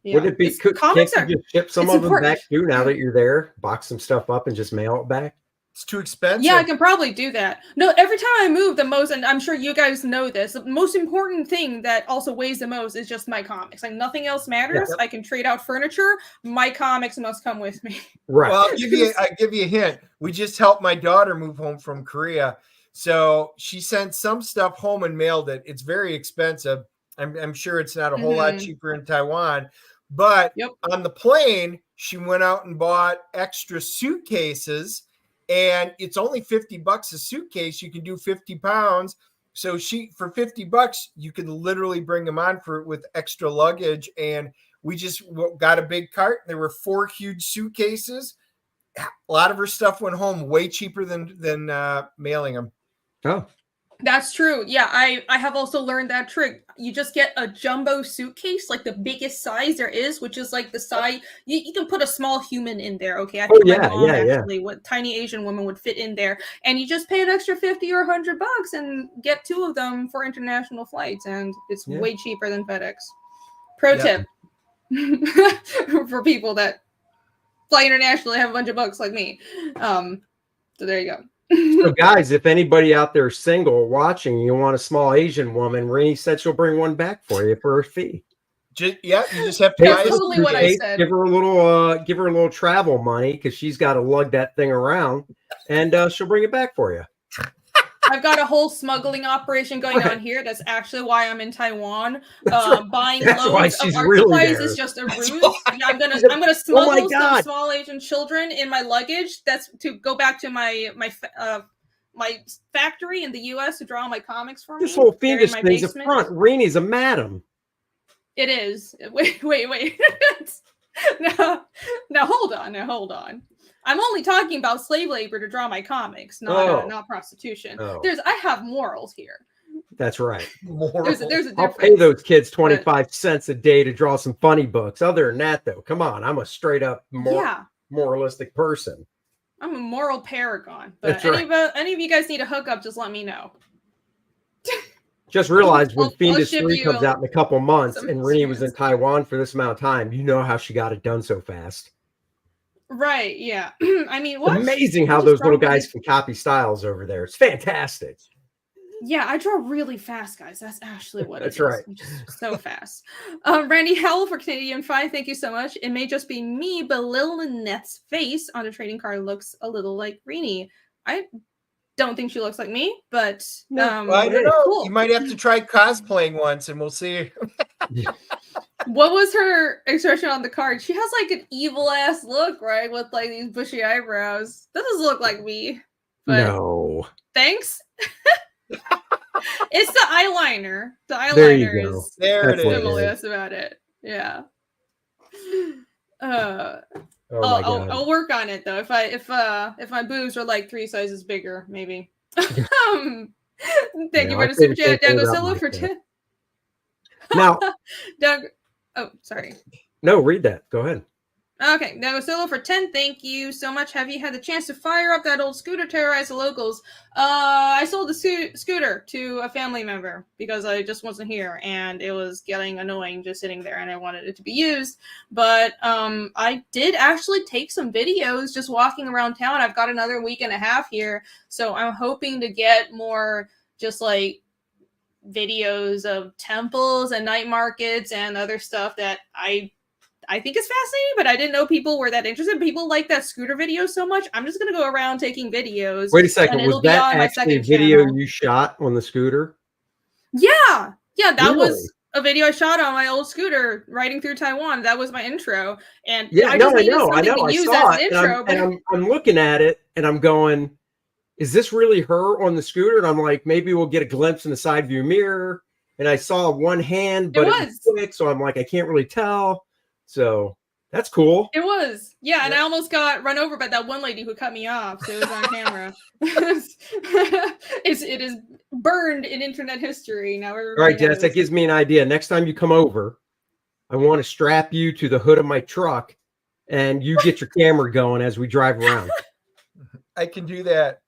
Yeah. Would it be comics? Can't you just ship some of them back too now that you're there? Box some stuff up and just mail it back? It's too expensive. Yeah, I can probably do that. No, every time I move, and I'm sure you guys know this, the most important thing that also weighs the most is just my comics. Nothing else matters. Yeah. I can trade out furniture. My comics must come with me. Right. Well, I'll give you a hint. We just helped my daughter move home from Korea. So she sent some stuff home and mailed it. It's very expensive. I'm sure it's not a whole lot Mhm. cheaper in Taiwan, but Yep. on the plane, she went out and bought extra suitcases, and it's only $50 a suitcase. You can do 50 pounds. So for $50, you can literally bring them on with extra luggage. And we just got a big cart. There were 4 huge suitcases. A lot of her stuff went home way cheaper than mailing them. Oh, That's true. Yeah, I have also learned that trick. You just get a jumbo suitcase, like the biggest size there is, which is like the size you can put a small human in there. Okay, I oh think my yeah, mom yeah, yeah. actually, what tiny Asian woman would fit in there, and you just pay an extra 50 or $100 and get 2 of them for international flights, and it's Yeah. way cheaper than FedEx. Pro Yep. tip for people that fly internationally, have a bunch of books like me. So there you go. So guys, if anybody out there is single watching, you want a small Asian woman, Rainey said she'll bring one back for you for a fee. You just have to That's buy a totally what I suitcase. said. Give her a little travel money because she's got to lug that thing around, and she'll bring it back for you. I've got a whole smuggling operation going on here. That's actually why I'm in Taiwan. Right. Buying That's why loads of she's art really supplies there. is just a ruse. why. I'm gonna smuggle some God. small Asian children in my luggage. That's to go back to my factory in the U.S. to draw my comics for me. This whole They're in fiendish my thing's a basement. front. Rainey's a madam. It is. Wait. Now hold on. I'm only talking about slave labor to draw my comics, not prostitution. Oh. I have morals here. That's right. There's a difference. I'll pay those kids 25 cents a day to draw some funny books. Other than that, though, come on. I'm a straight up moralistic person. I'm a moral paragon. But That's right. any of you guys need a hookup, just let me know. Just realized when I'll Fiendish ship 3 you comes out in a couple months some and Renee was in experience. Taiwan for this amount of time, you know how she got it done so fast. Right, yeah. I mean, It's what? amazing how those little guys can copy styles over there. It's fantastic. Yeah, I draw really fast, guys. That's actually what That's it is. right. Just so fast. Randy Howell for Canadian 5, thank you so much. It may just be me, but Lil Lynette's face on the trading card looks a little like Renee. I don't think she looks like me, but Well, I don't know. Cool. You might have to try cosplaying once, and we'll see. What was her expression on the card? She has like an evil ass look, right? With like these bushy eyebrows. Doesn't look like me. But no. Thanks. It's the eyeliner. The eyeliner there you go. is There it similar. is. That's about it. Yeah. Oh my God. I'll work on it though. If my boobs are like 3 sizes bigger, maybe. Thank you for the super chat, Dago Solo for 10. Now, Doug. Oh, sorry. No, read that. Go ahead. Okay, Dago Solo for 10. Thank you so much. Have you had the chance to fire up that old scooter, terrorize the locals? I sold the scooter to a family member because I just wasn't here and it was getting annoying just sitting there and I wanted it to be used. But I did actually take some videos just walking around town. I've got another week and a half here, so I'm hoping to get more just like videos of temples and night markets and other stuff that I think is fascinating, but I didn't know people were that interested. People like that scooter video so much. I'm just going to go around taking videos. Wait a second. Was that actually a video you shot on the scooter? Yeah. Yeah, that really? was a video I shot on my old scooter riding through Taiwan. That was my intro. And yeah, I know. I saw it. I'm looking at it and I'm going, is this really her on the scooter? And I'm like, maybe we'll get a glimpse in the side view mirror. And I saw one hand, but it was quick, so I'm like, I can't really tell. So that's cool. It was. Yeah, and I almost got run over by that one lady who cut me off. So it was on camera. It is burned in internet history. Now we're all right, Jess, that gives me an idea. Next time you come over, I want to strap you to the hood of my truck and you get your camera going as we drive around. I can do that.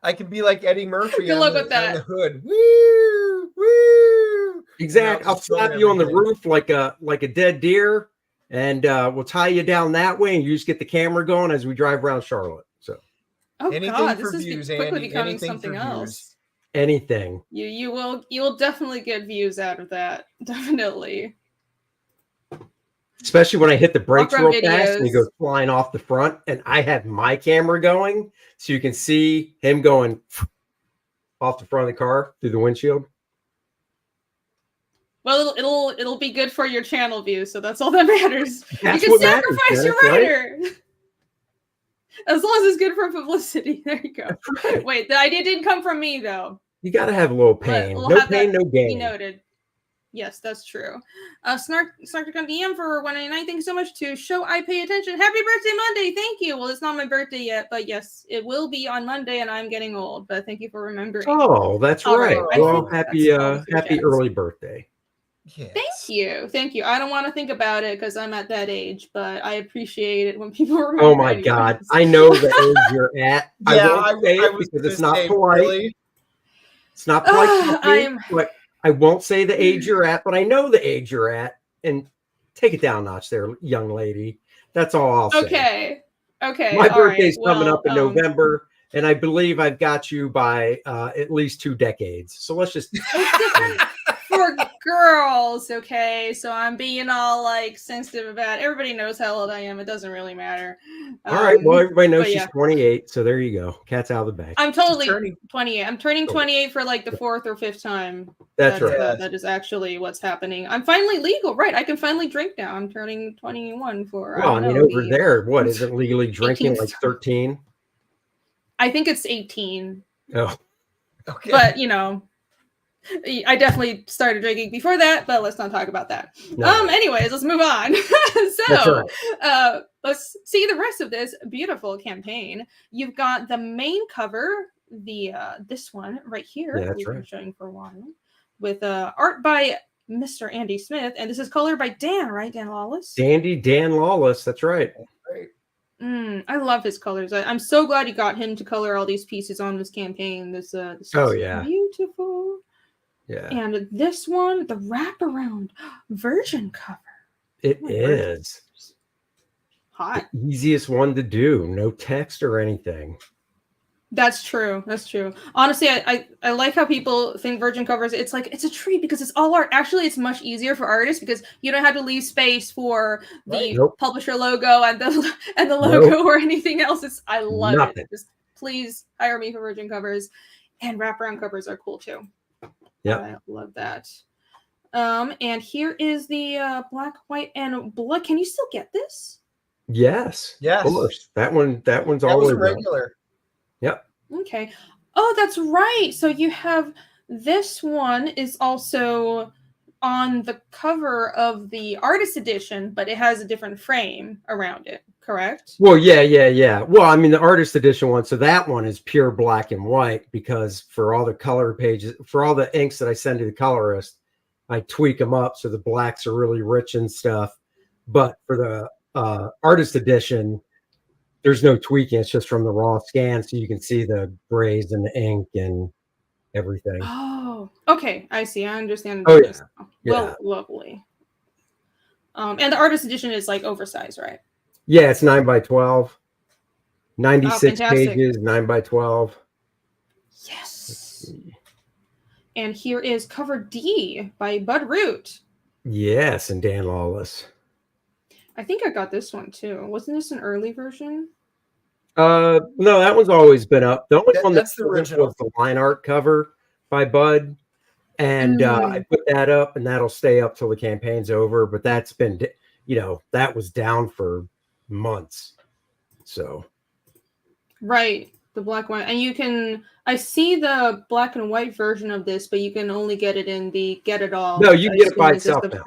I can be like Eddie Murphy on the hood. Woo, woo. Exactly. I'll slap you on the roof like a dead deer. And we'll tie you down that way, and you just get the camera going as we drive around Charlotte. So, God, this is quickly becoming something else. Anything. You will definitely get views out of that. Definitely. Especially when I hit the brakes real fast and he goes flying off the front, and I have my camera going, so you can see him going off the front of the car through the windshield. Well, it'll be good for your channel view, so that's all that matters. That's you can what matters, sacrifice your Dennis, right? writer. As long as it's good for publicity. There you go. Right. Wait, the idea didn't come from me though. You got to have a little pain. We'll No have pain, that no be gain. noted. Yes, that's true. Snark.com DM for 199. Thank you so much to show I pay attention. Happy birthday Monday. Thank you. Well, it's not my birthday yet, but yes, it will be on Monday, and I'm getting old. But thank you for remembering. Oh, that's All right. right. Well, happy Jazz. early birthday. Yes. Thank you. I don't want to think about it because I'm at that age, but I appreciate it when people remember. Oh my God, I know the age you're at. Yeah, I won't say it because it's not polite. Really? It's not polite. But I won't say the age you're at, but I know the age you're at, and take it down a notch there, young lady. That's all I'll say. Okay. My birthday's coming up in November, and I believe I've got you by at least 2 decades. So let's just. For girls, okay? So I'm being all like sensitive about it. Everybody knows how old I am. It doesn't really matter. All right. Well, everybody knows she's 28. So there you go. Cat's out of the bag. I'm totally 28. I'm turning 28 for like the 4th or 5th time. That's right. That is actually what's happening. I'm finally legal, right? I can finally drink now. I'm turning 21 for. Well, I mean, over there, what isn't legally drinking like 13? I think it's 18. Oh, okay. But you know. I definitely started drinking before that, but let's not talk about that. No. Anyways, let's move on. So, let's see the rest of this beautiful campaign. You've got the main cover, this one right here. Yeah, that's we've right. been showing for a while, with art by Mr. Andy Smith, and this is colored by Dan, right? Dan Lawless. Dan Lawless. That's right. I love his colors. I'm so glad you got him to color all these pieces on this campaign. This is beautiful. Yeah. And this one, the wraparound version cover. It is. Hot. The easiest one to do. No text or anything. That's true. Honestly, I like how people think virgin covers. It's like it's a treat because it's all art. Actually, it's much easier for artists because you don't have to leave space for the publisher logo and the logo or anything else. I love it. Just please hire me for virgin covers, and wraparound covers are cool too. Yeah, I love that. And here is the black, white, and blood. Can you still get this? Yes. Of course. That one's always regular. Yep. Okay. Oh, that's right. So you have this one is also on the cover of the artist edition, but it has a different frame around it, correct? Well, yeah. Well, I mean, the artist edition one, so that one is pure black and white because for all the color pages, for all the inks that I send to the colorist, I tweak them up so the blacks are really rich and stuff. But for the artist edition, there's no tweaking. It's just from the raw scan, so you can see the grays and the ink and everything. Oh, okay. I see. I understand. Oh, yeah. Well, lovely. And the artist edition is like oversized, right? Yeah, it's 9x12. 96 fantastic. pages, 9x12. Yes. And here is cover D by Bud Root. Yes, and Dan Lawless. I think I got this one too. Wasn't this an early version? No, that one's always been up. The only one that's the original was the line art cover by Bud. And I put that up, and that'll stay up till the campaign's over. But that's been, that was down for months. So, right, the black and white, and you can. I see the black and white version of this, but you can only get it in the Get It All. No, you can get it by itself now.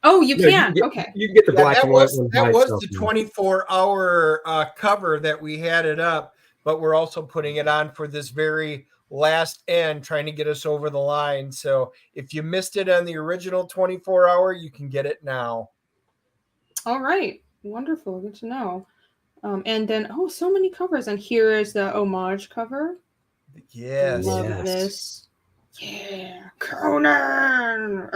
Oh, you can. Okay, you can get the black and white one. That was the 24-hour cover that we had it up, but we're also putting it on for this very last end, trying to get us over the line. So if you missed it on the original 24-hour, you can get it now. All right, wonderful, good to know. And then so many covers, and here is the homage cover. Yes, love this. Yeah, Conan.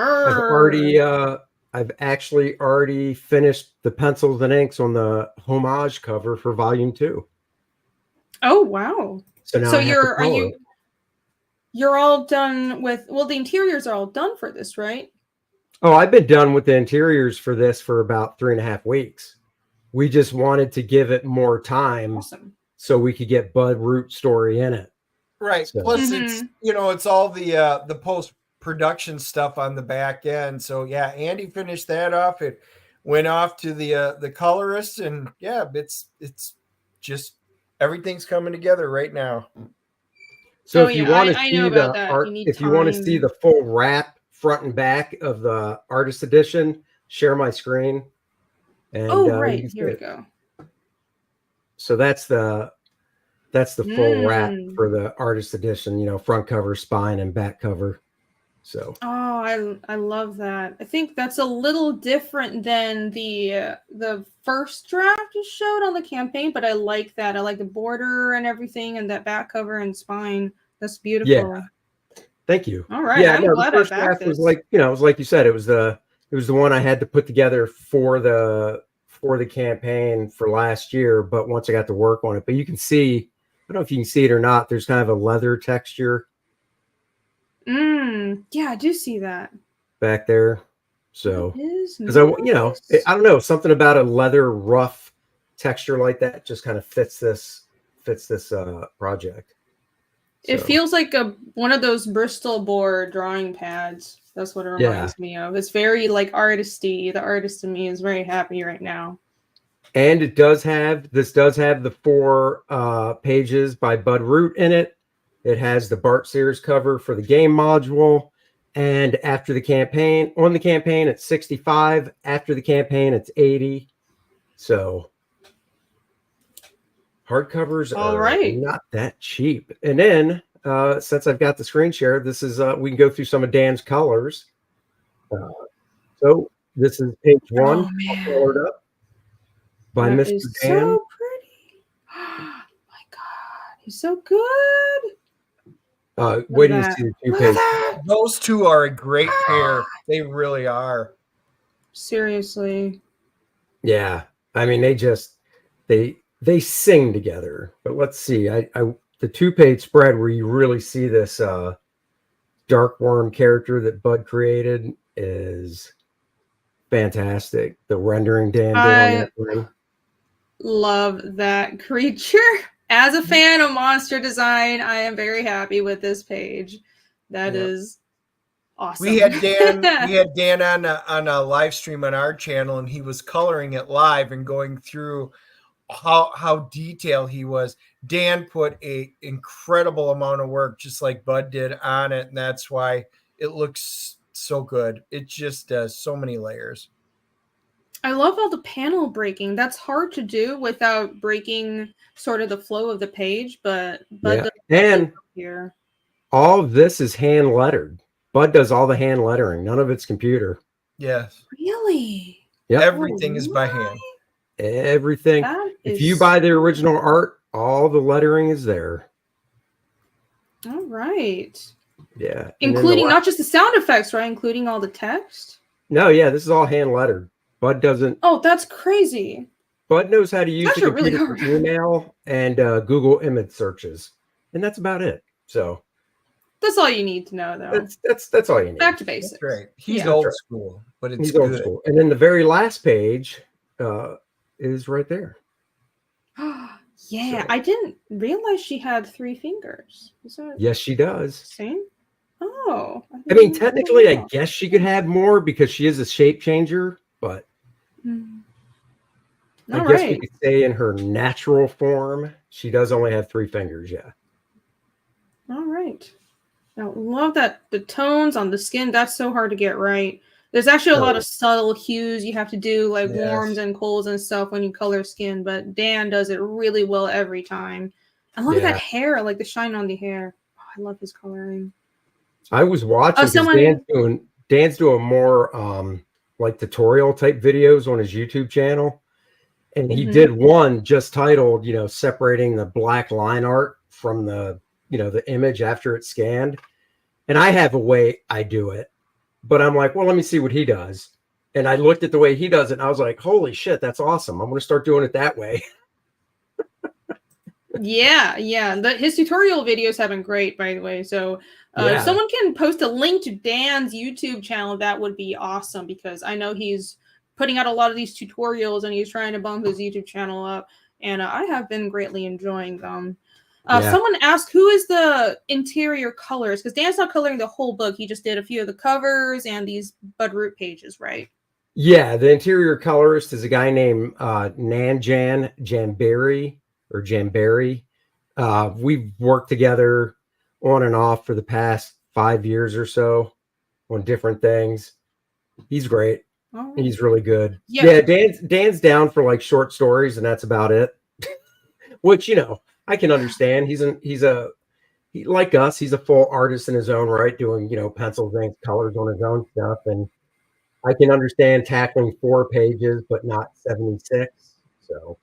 I've actually already finished the pencils and inks on the homage cover for volume 2. Oh wow! So now you're all done with, the interiors are all done for this, right? Oh, I've been done with the interiors for this for about 3.5 weeks. We just wanted to give it more time so we could get Bud Root story in it. Right. So. Plus it's all the production stuff on the back end. So yeah, Andy finished that off. It went off to the colorist, and yeah, it's just everything's coming together right now. So Oh if you yeah, want to I know see about the that. art, You need if you want to see time. the full wrap front and back of the artist edition, share my screen, and Oh, you right. can see Here we it. go. So that's the full wrap Mm. for the artist edition. You know, front cover, spine, and back cover. So Oh, I love that. I think that's a little different than the first draft you showed on the campaign, but I like that. I like the border and everything, and that back cover and spine. That's beautiful. yeah, thank you. All right, Yeah, I'm no, the glad I first backed draft was this. like, you know, it was like you said, it was the one I had to put together for the campaign for last year. But once I got to work on it, but you can see, I don't know if you can see it or not. There's kind of a leather texture Yeah, I do see that. back there. So That is because I nice. don't know, something about a leather rough texture like that just kind of fits this project. It So feels like one of those Bristol board drawing pads. That's what it yeah. reminds me of. It's very like artisty. The artist in me is very happy right now. And it does have the 4 pages by Bud Root in it. It has the Bart Sears cover for the game module. And after the campaign, on the campaign, it's 65. After the campaign, it's 80. So hardcovers All are right. not that cheap. And then since I've got the screen share, this is we can go through some of Dan's colors. So this is page 1, Oh man, colored up by that Mr. is Dan. so pretty. My God, he's so good. Wait till you That. see the 2 Look at pages. that. Those two are a great pair. They really are. Seriously. Yeah, I mean they sing together. But let's see, I the 2-page spread where you really see this dark worm character that Bud created is fantastic. The rendering Dan did on that I thing. love that creature. As a fan of monster design, I am very happy with this page. That is awesome. We had Dan on a live stream on our channel, and he was coloring it live and going through how detailed he was. Dan put a incredible amount of work, just like Bud did, on it, and that's why it looks so good. It just does so many layers. I love all the panel breaking. That's hard to do without breaking sort of the flow of the page, but Yeah, does and here. all of this is hand lettered. Bud does all the hand lettering. None of it's computer. Yes. Really? Yep. Everything is by hand. Everything. That If is you buy the original art, all the lettering is there. all right. Yeah. Including not just the sound effects, right? Including all the text. No, yeah, this is all hand lettered. Bud doesn't. Oh, that's crazy. Bud knows how to use the Actually really computer for hard. email and Google image searches, and that's about it. So That's all you need to know, though. that's all you need. Back to basics. That's right. He's Yeah. old school, but it's He's good. old school. And then the very last page is right there. Yeah, So- I didn't realize she had 3 fingers. Is that Yes, she does. same? Oh. I mean, technically, I guess she could have more because she is a shape changer, but I guess we could say in her natural form, she does only have 3 fingers. Yeah. All right. I love that the tones on the skin, that's so hard to get right. There's actually a lot of subtle hues you have to do, like warms and colds and stuff when you color skin, but Dan does it really well every time. I love that hair, like the shine on the hair. Oh, I love his coloring. I was watching because Dan's doing more like tutorial type videos on his YouTube channel. And he did one just titled, separating the black line art from the image after it's scanned. And I have a way I do it, but I'm like, well, let me see what he does. And I looked at the way he does it and I was like, holy shit, that's awesome. I'm going to start doing it that way. Yeah. His tutorial videos have been great, by the way. So if someone can post a link to Dan's YouTube channel, that would be awesome because I know he's putting out a lot of these tutorials and he's trying to bump his YouTube channel up. And I have been greatly enjoying them. Yeah. Someone asked, who is the interior colors? Because Dan's not coloring the whole book. He just did a few of the covers and these bud root pages, right? Yeah, the interior colorist is a guy named Nanjan Jambari or Jambari. We've worked together on and off for the past 5 years or so on different things. He's great. Oh. He's really good. Yeah. Dan's down for like short stories, and that's about it. Which, you know, I can understand. He, like us, he's a full artist in his own right, doing, you know, pencils, inks, colors on his own stuff. And I can understand tackling 4 pages, but not 76. So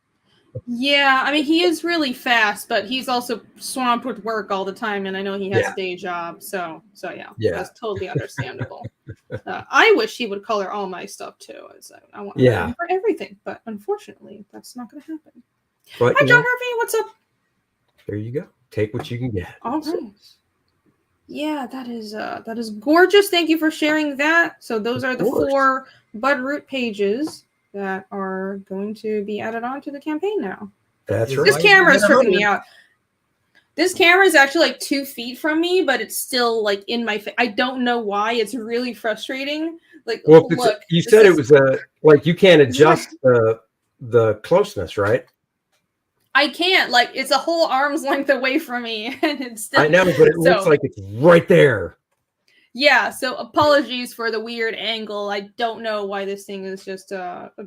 Yeah, I mean, he is really fast, but he's also swamped with work all the time, and I know he has a day job, so yeah, that's totally understandable. I wish he would color all my stuff too. I want him for everything, but unfortunately, that's not going to happen. But, Hi, John Harvey, what's up? There you go. Take what you can get. All right. Yeah, that is gorgeous. Thank you for sharing that. So those are the 4 bud root pages that are going to be added on to the campaign now. That's right. This camera is tripping me out. This camera is actually like 2 feet from me, but it's still like in my face. I don't know why. It's really frustrating. Like, well, look, you said it was like you can't adjust the closeness, right? I can't. Like, it's a whole arm's length away from me, and it's still. I know, but it looks like it's right there. Yeah. So apologies for the weird angle. I don't know why this thing is just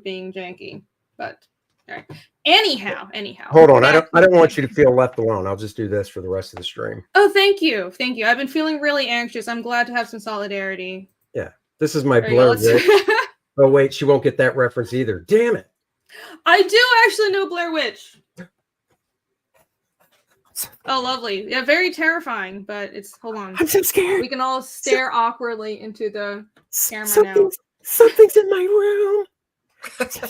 being janky, but all right. Anyhow. Hold on. I don't want you to feel left alone. I'll just do this for the rest of the stream. Oh, thank you. I've been feeling really anxious. I'm glad to have some solidarity. Yeah. This is my Blair Witch. Oh wait, she won't get that reference either. Damn it. I do actually know Blair Witch. Oh, lovely. Yeah, very terrifying, but it's, hold on. I'm so scared. We can all stare awkwardly into the camera now. Something's in my room. Okay,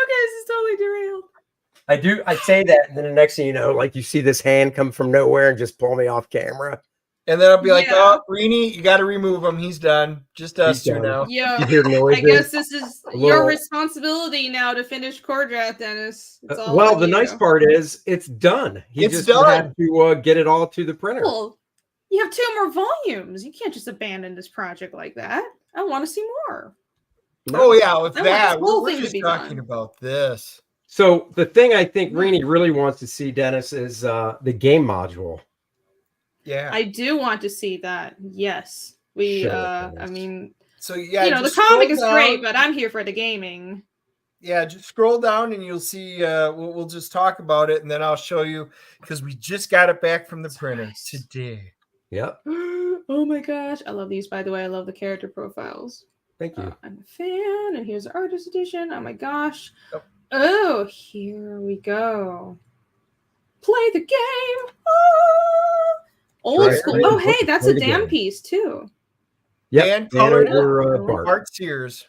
this is totally derailed. I say that, and then the next thing you know, like you see this hand come from nowhere and just pull me off camera. And then I'll be like, oh, Rini, you got to remove him. He's done. Just us two now. Yeah. You hear noises? I guess this is your responsibility now to finish KOR-DRATH, Dennis. Well, the nice part is it's done. It's done. Have to get it all to the printer. Well, you have 2 more volumes. You can't just abandon this project like that. I want to see more. No. Oh, yeah. With that, we're just talking about this. So the thing I think Rini really wants to see, Dennis, is the game module. Yeah, I do want to see that. Yes, I mean, so yeah, you know, the comic is great, but I'm here for the gaming. Yeah, just scroll down and you'll see. We'll just talk about it, and then I'll show you because we just got it back from the printer today. Yep. Oh my gosh, I love these. By the way, I love the character profiles. Thank you. I'm a fan, and here's the artist edition. Oh my gosh. Yep. Oh, here we go. Play the game. Oh! Old school. Oh, hey, that's a Dan piece too. Yeah, Dan colored ARTSHOW.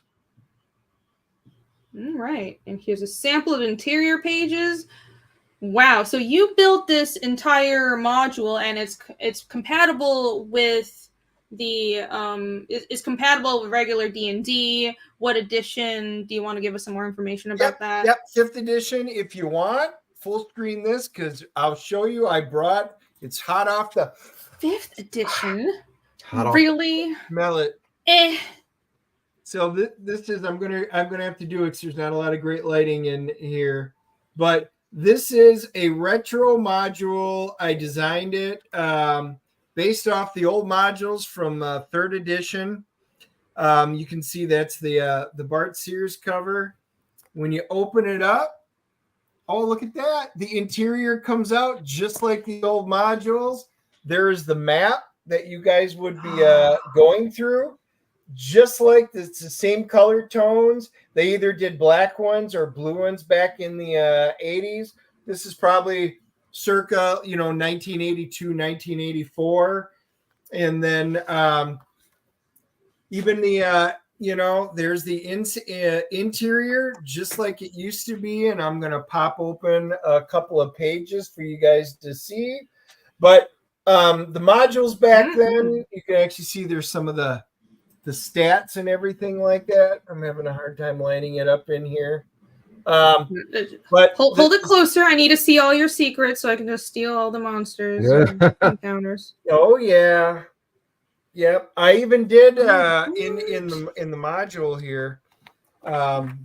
Right, and here's a sample of interior pages. Wow, so you built this entire module, and it's compatible with the is compatible with regular D&D. What edition? Do you want to give us some more information about that? Yep, 5th edition. If you want, full screen this because I'll show you. It's hot off the 5th edition. Really? Smell it. So this is I'm gonna have to do it because there's not a lot of great lighting in here, but this is a retro module. I designed it based off the old modules from 3rd edition. You can see that's the Bart Sears cover. When you open it up, oh, look at that. The interior comes out just like the old modules. There is the map that you guys would be going through. Just like it's the same color tones. They either did black ones or blue ones back in the 80s. This is probably circa, 1982, 1984. And then even the, there's the interior just like it used to be. And I'm going to pop open a couple of pages for you guys to see. But the modules back then, you can actually see there's some of the stats and everything like that. I'm having a hard time lining it up in here. But hold it closer. I need to see all your secrets so I can just steal all the monsters and encounters. Oh yeah. Yep. I even did in the module here.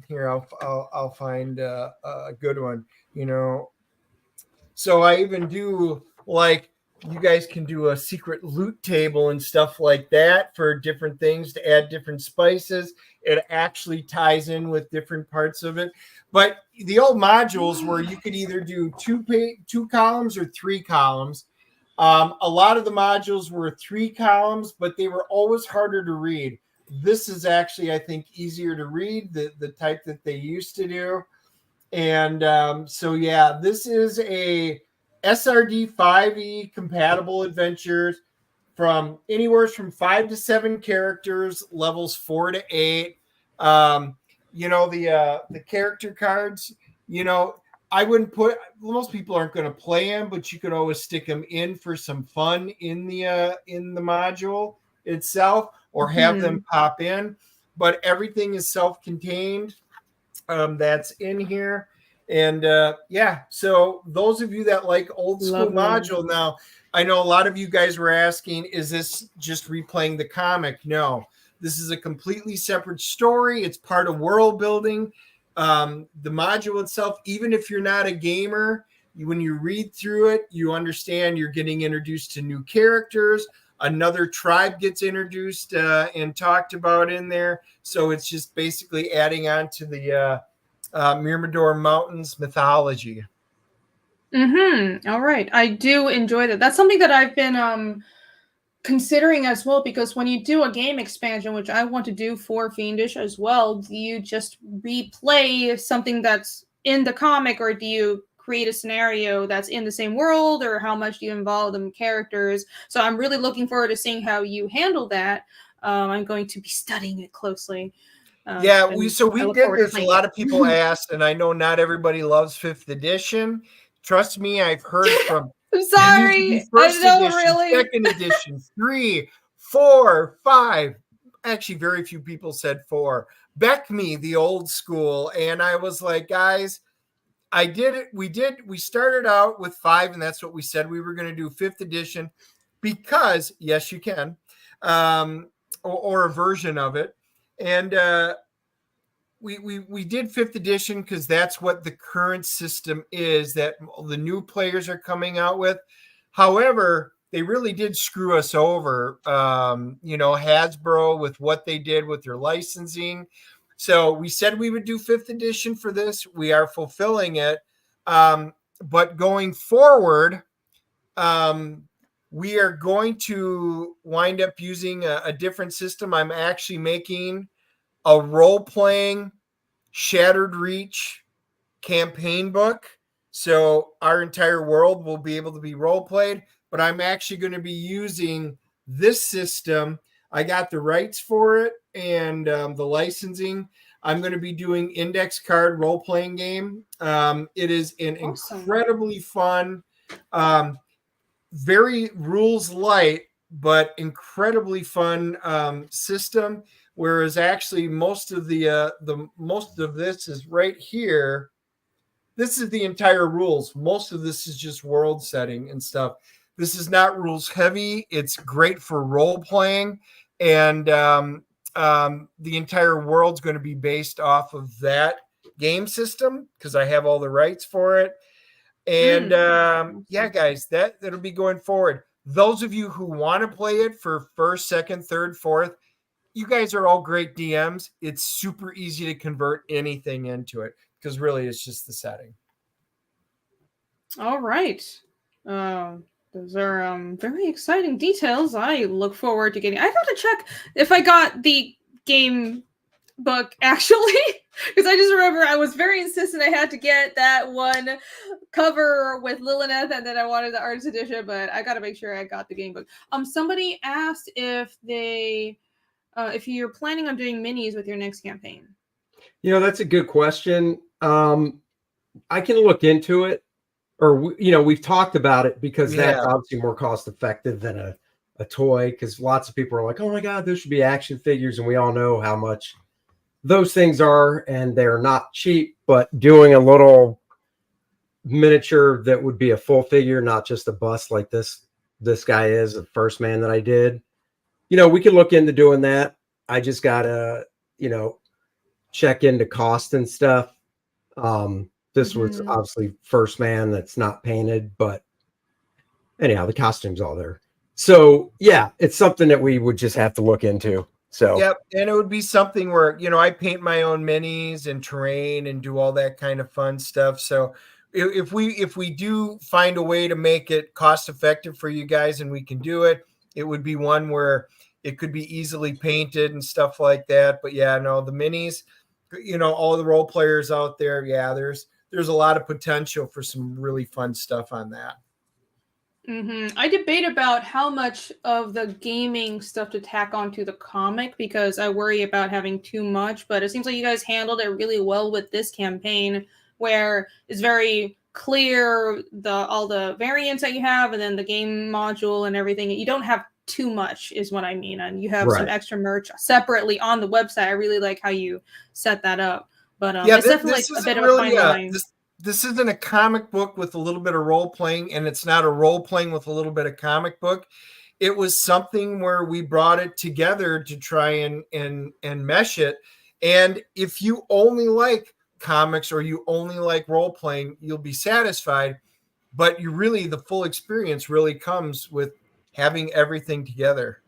Here I'll find a good one. You know, so I even do like you guys can do a secret loot table and stuff like that for different things to add different spices. It actually ties in with different parts of it. But the old modules where you could either do two columns or 3 columns. A lot of the modules were 3 columns, but they were always harder to read. This is actually, I think, easier to read, the type that they used to do. And so, yeah, this is a SRD 5e compatible adventures from anywhere from 5 to 7 characters, levels 4 to 8. You know, the character cards, you know, I wouldn't put, most people aren't going to play them, but you could always stick them in for some fun in the module itself, or have them pop in. But everything is self-contained. That's in here. And yeah, so those of you that like old school module, now I know a lot of you guys were asking, is this just replaying the comic? No, this is a completely separate story. It's part of world building. The module itself, even if you're not a gamer, when you read through it, you understand you're getting introduced to new characters. Another tribe gets introduced and talked about in there. So it's just basically adding on to the Myrmidor Mountains mythology. All right. I do enjoy that. That's something that I've been considering as well, because when you do a game expansion, which I want to do for Fiendish as well, do you just replay something that's in the comic, or do you create a scenario that's in the same world, or how much do you involve them characters? So I'm really looking forward to seeing how you handle that. I'm going to be studying it closely. Yeah, we did this. A lot of people asked, and I know not everybody loves 5th edition. Trust me, I've heard from I'm sorry. First I know, edition, really. 2nd edition, 3, 4, 5. Actually, very few people said 4. Beck me, the old school. And I was like, guys, I did it. We started out with 5, and that's what we said we were going to do 5th edition, because yes, you can, or a version of it. And we did 5th edition because that's what the current system is that the new players are coming out with. However, they really did screw us over, you know, Hasbro, with what they did with their licensing. So we said we would do 5th edition for this. We are fulfilling it. But going forward, we are going to wind up using a different system. I'm actually making a role-playing Shattered Reach campaign book. So our entire world will be able to be role-played, but I'm actually going to be using this system. I got the rights for it and the licensing. I'm going to be doing index card role-playing game. It is an incredibly fun, very rules light, but incredibly fun system. Whereas actually most of most of this is right here. This is the entire rules. Most of this is just world setting and stuff. This is not rules heavy. It's great for role playing, and the entire world's going to be based off of that game system because I have all the rights for it. And yeah, guys, that'll be going forward. Those of you who want to play it for 1st, 2nd, 3rd, 4th, you guys are all great DMs. It's super easy to convert anything into it because really it's just the setting. All right. Those are very exciting details. I look forward to getting. I have to check if I got the game book actually, because I just remember I was very insistent I had to get that one cover with Lilith, and then I wanted the artist edition, but I got to make sure I got the game book. Somebody asked if they. If you're planning on doing minis with your next campaign. You know, that's a good question. I can look into it, or, you know, we've talked about it because that's obviously more cost effective than a toy, because lots of people are like, oh my God, there should be action figures. And we all know how much those things are, and they're not cheap, but doing a little miniature that would be a full figure, not just a bust like this guy is, the first man that I did, we could look into doing that. I just gotta, check into cost and stuff. This was obviously first man that's not painted, but anyhow, the costume's all there. So yeah, it's something that we would just have to look into. So yep, and it would be something where I paint my own minis and terrain and do all that kind of fun stuff. So if we do find a way to make it cost effective for you guys and we can do it, it would be one where it could be easily painted and stuff like that. But yeah, no, the minis, all the role players out there, yeah, there's a lot of potential for some really fun stuff on that. I debate about how much of the gaming stuff to tack onto the comic because I worry about having too much, but it seems like you guys handled it really well with this campaign where it's very clear all the variants that you have and then the game module and everything. You don't have too much is what I mean. And you have some extra merch separately on the website. I really like how you set that up. But it's definitely a bit of a fine line. This isn't a comic book with a little bit of role playing, and it's not a role playing with a little bit of comic book. It was something where we brought it together to try and mesh it. And if you only like comics or you only like role playing, you'll be satisfied. But the full experience really comes with having everything together.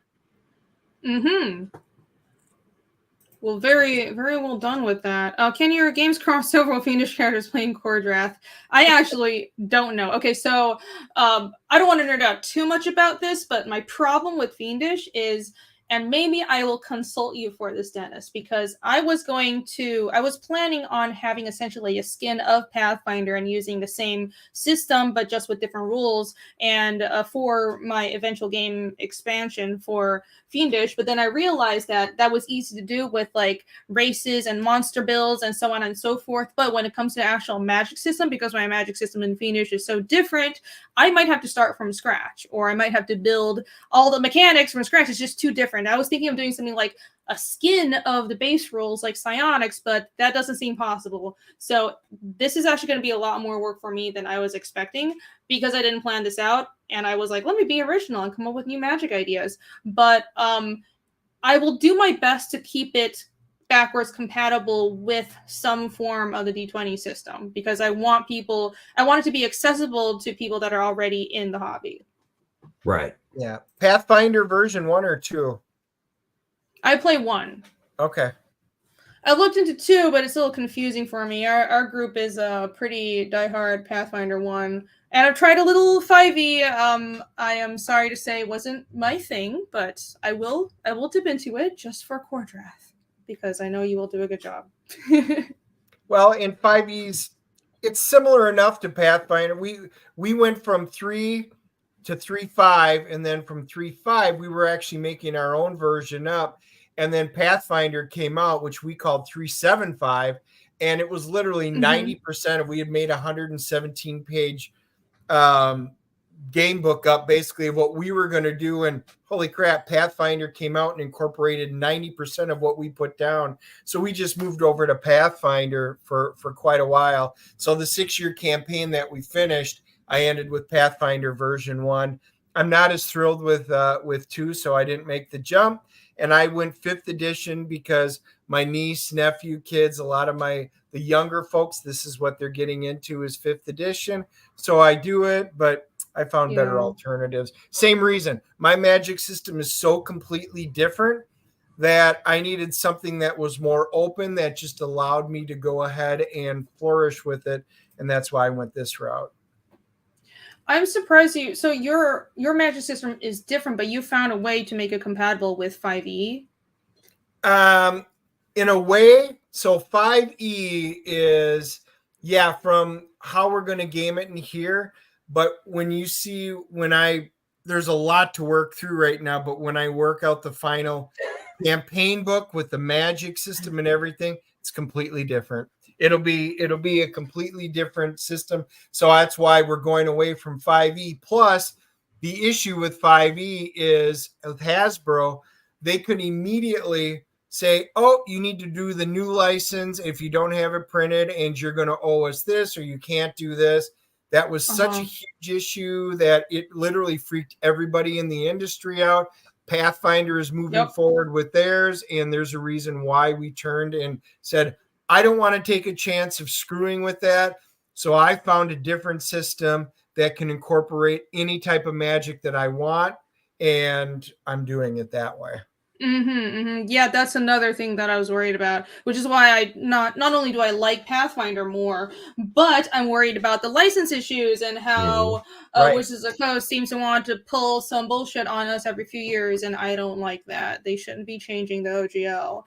Well, very, very well done with that. Can your games cross over with Fiendish characters playing KOR-DRATH? I actually don't know. Okay, so I don't want to nerd out too much about this, but my problem with Fiendish is, and maybe I will consult you for this, Dennis, because I was planning on having essentially a skin of Pathfinder and using the same system, but just with different rules, and for my eventual game expansion for Fiendish. But then I realized that was easy to do with like races and monster builds and so on and so forth. But when it comes to the actual magic system, because my magic system in Fiendish is so different, I might have to start from scratch, or I might have to build all the mechanics from scratch. It's just too different. I was thinking of doing something like a skin of the base rules like psionics, but that doesn't seem possible. So this is actually going to be a lot more work for me than I was expecting because I didn't plan this out. And I was like, let me be original and come up with new magic ideas. But I will do my best to keep it backwards compatible with some form of the D20 system because I want it to be accessible to people that are already in the hobby. Right. Yeah. Pathfinder version 1 or 2? I play 1. Okay. I looked into 2, but it's a little confusing for me. Our group is a pretty diehard Pathfinder 1. And I've tried a little 5e. I am sorry to say it wasn't my thing, but I will dip into it just for KOR-DRATH because I know you will do a good job. Well, in 5e's, it's similar enough to Pathfinder. We went from 3 to 3.5, and then from 3.5, we were actually making our own version up. And then Pathfinder came out, which we called 3.7.5, and it was literally 90% of, we had made a 117-page game book up basically of what we were going to do. And holy crap, Pathfinder came out and incorporated 90% of what we put down. So we just moved over to Pathfinder for quite a while. So the 6-year campaign that we finished, I ended with Pathfinder version 1. I'm not as thrilled with 2, so I didn't make the jump. And I went 5th edition because my niece, nephew, kids, a lot of the younger folks, this is what they're getting into is 5th edition. So I do it, but I found better alternatives. Same reason. My magic system is so completely different that I needed something that was more open, that just allowed me to go ahead and flourish with it. And that's why I went this route. I'm surprised so your magic system is different, but you found a way to make it compatible with 5e? In a way, so 5e is, from how we're going to game it in here. But there's a lot to work through right now, but when I work out the final campaign book with the magic system and everything, it's completely different. It'll be a completely different system. So that's why we're going away from 5e. Plus, the issue with 5e is with Hasbro, they could immediately say, oh, you need to do the new license if you don't have it printed, and you're going to owe us this, or you can't do this. That was such a huge issue that it literally freaked everybody in the industry out. Pathfinder is moving forward with theirs, and there's a reason why we turned and said, I don't want to take a chance of screwing with that. So I found a different system that can incorporate any type of magic that I want, and I'm doing it that way. Yeah, that's another thing that I was worried about, which is why I not only do I like Pathfinder more, but I'm worried about the license issues and how Wizards of the Coast seems to want to pull some bullshit on us every few years, and I don't like that. They shouldn't be changing the OGL.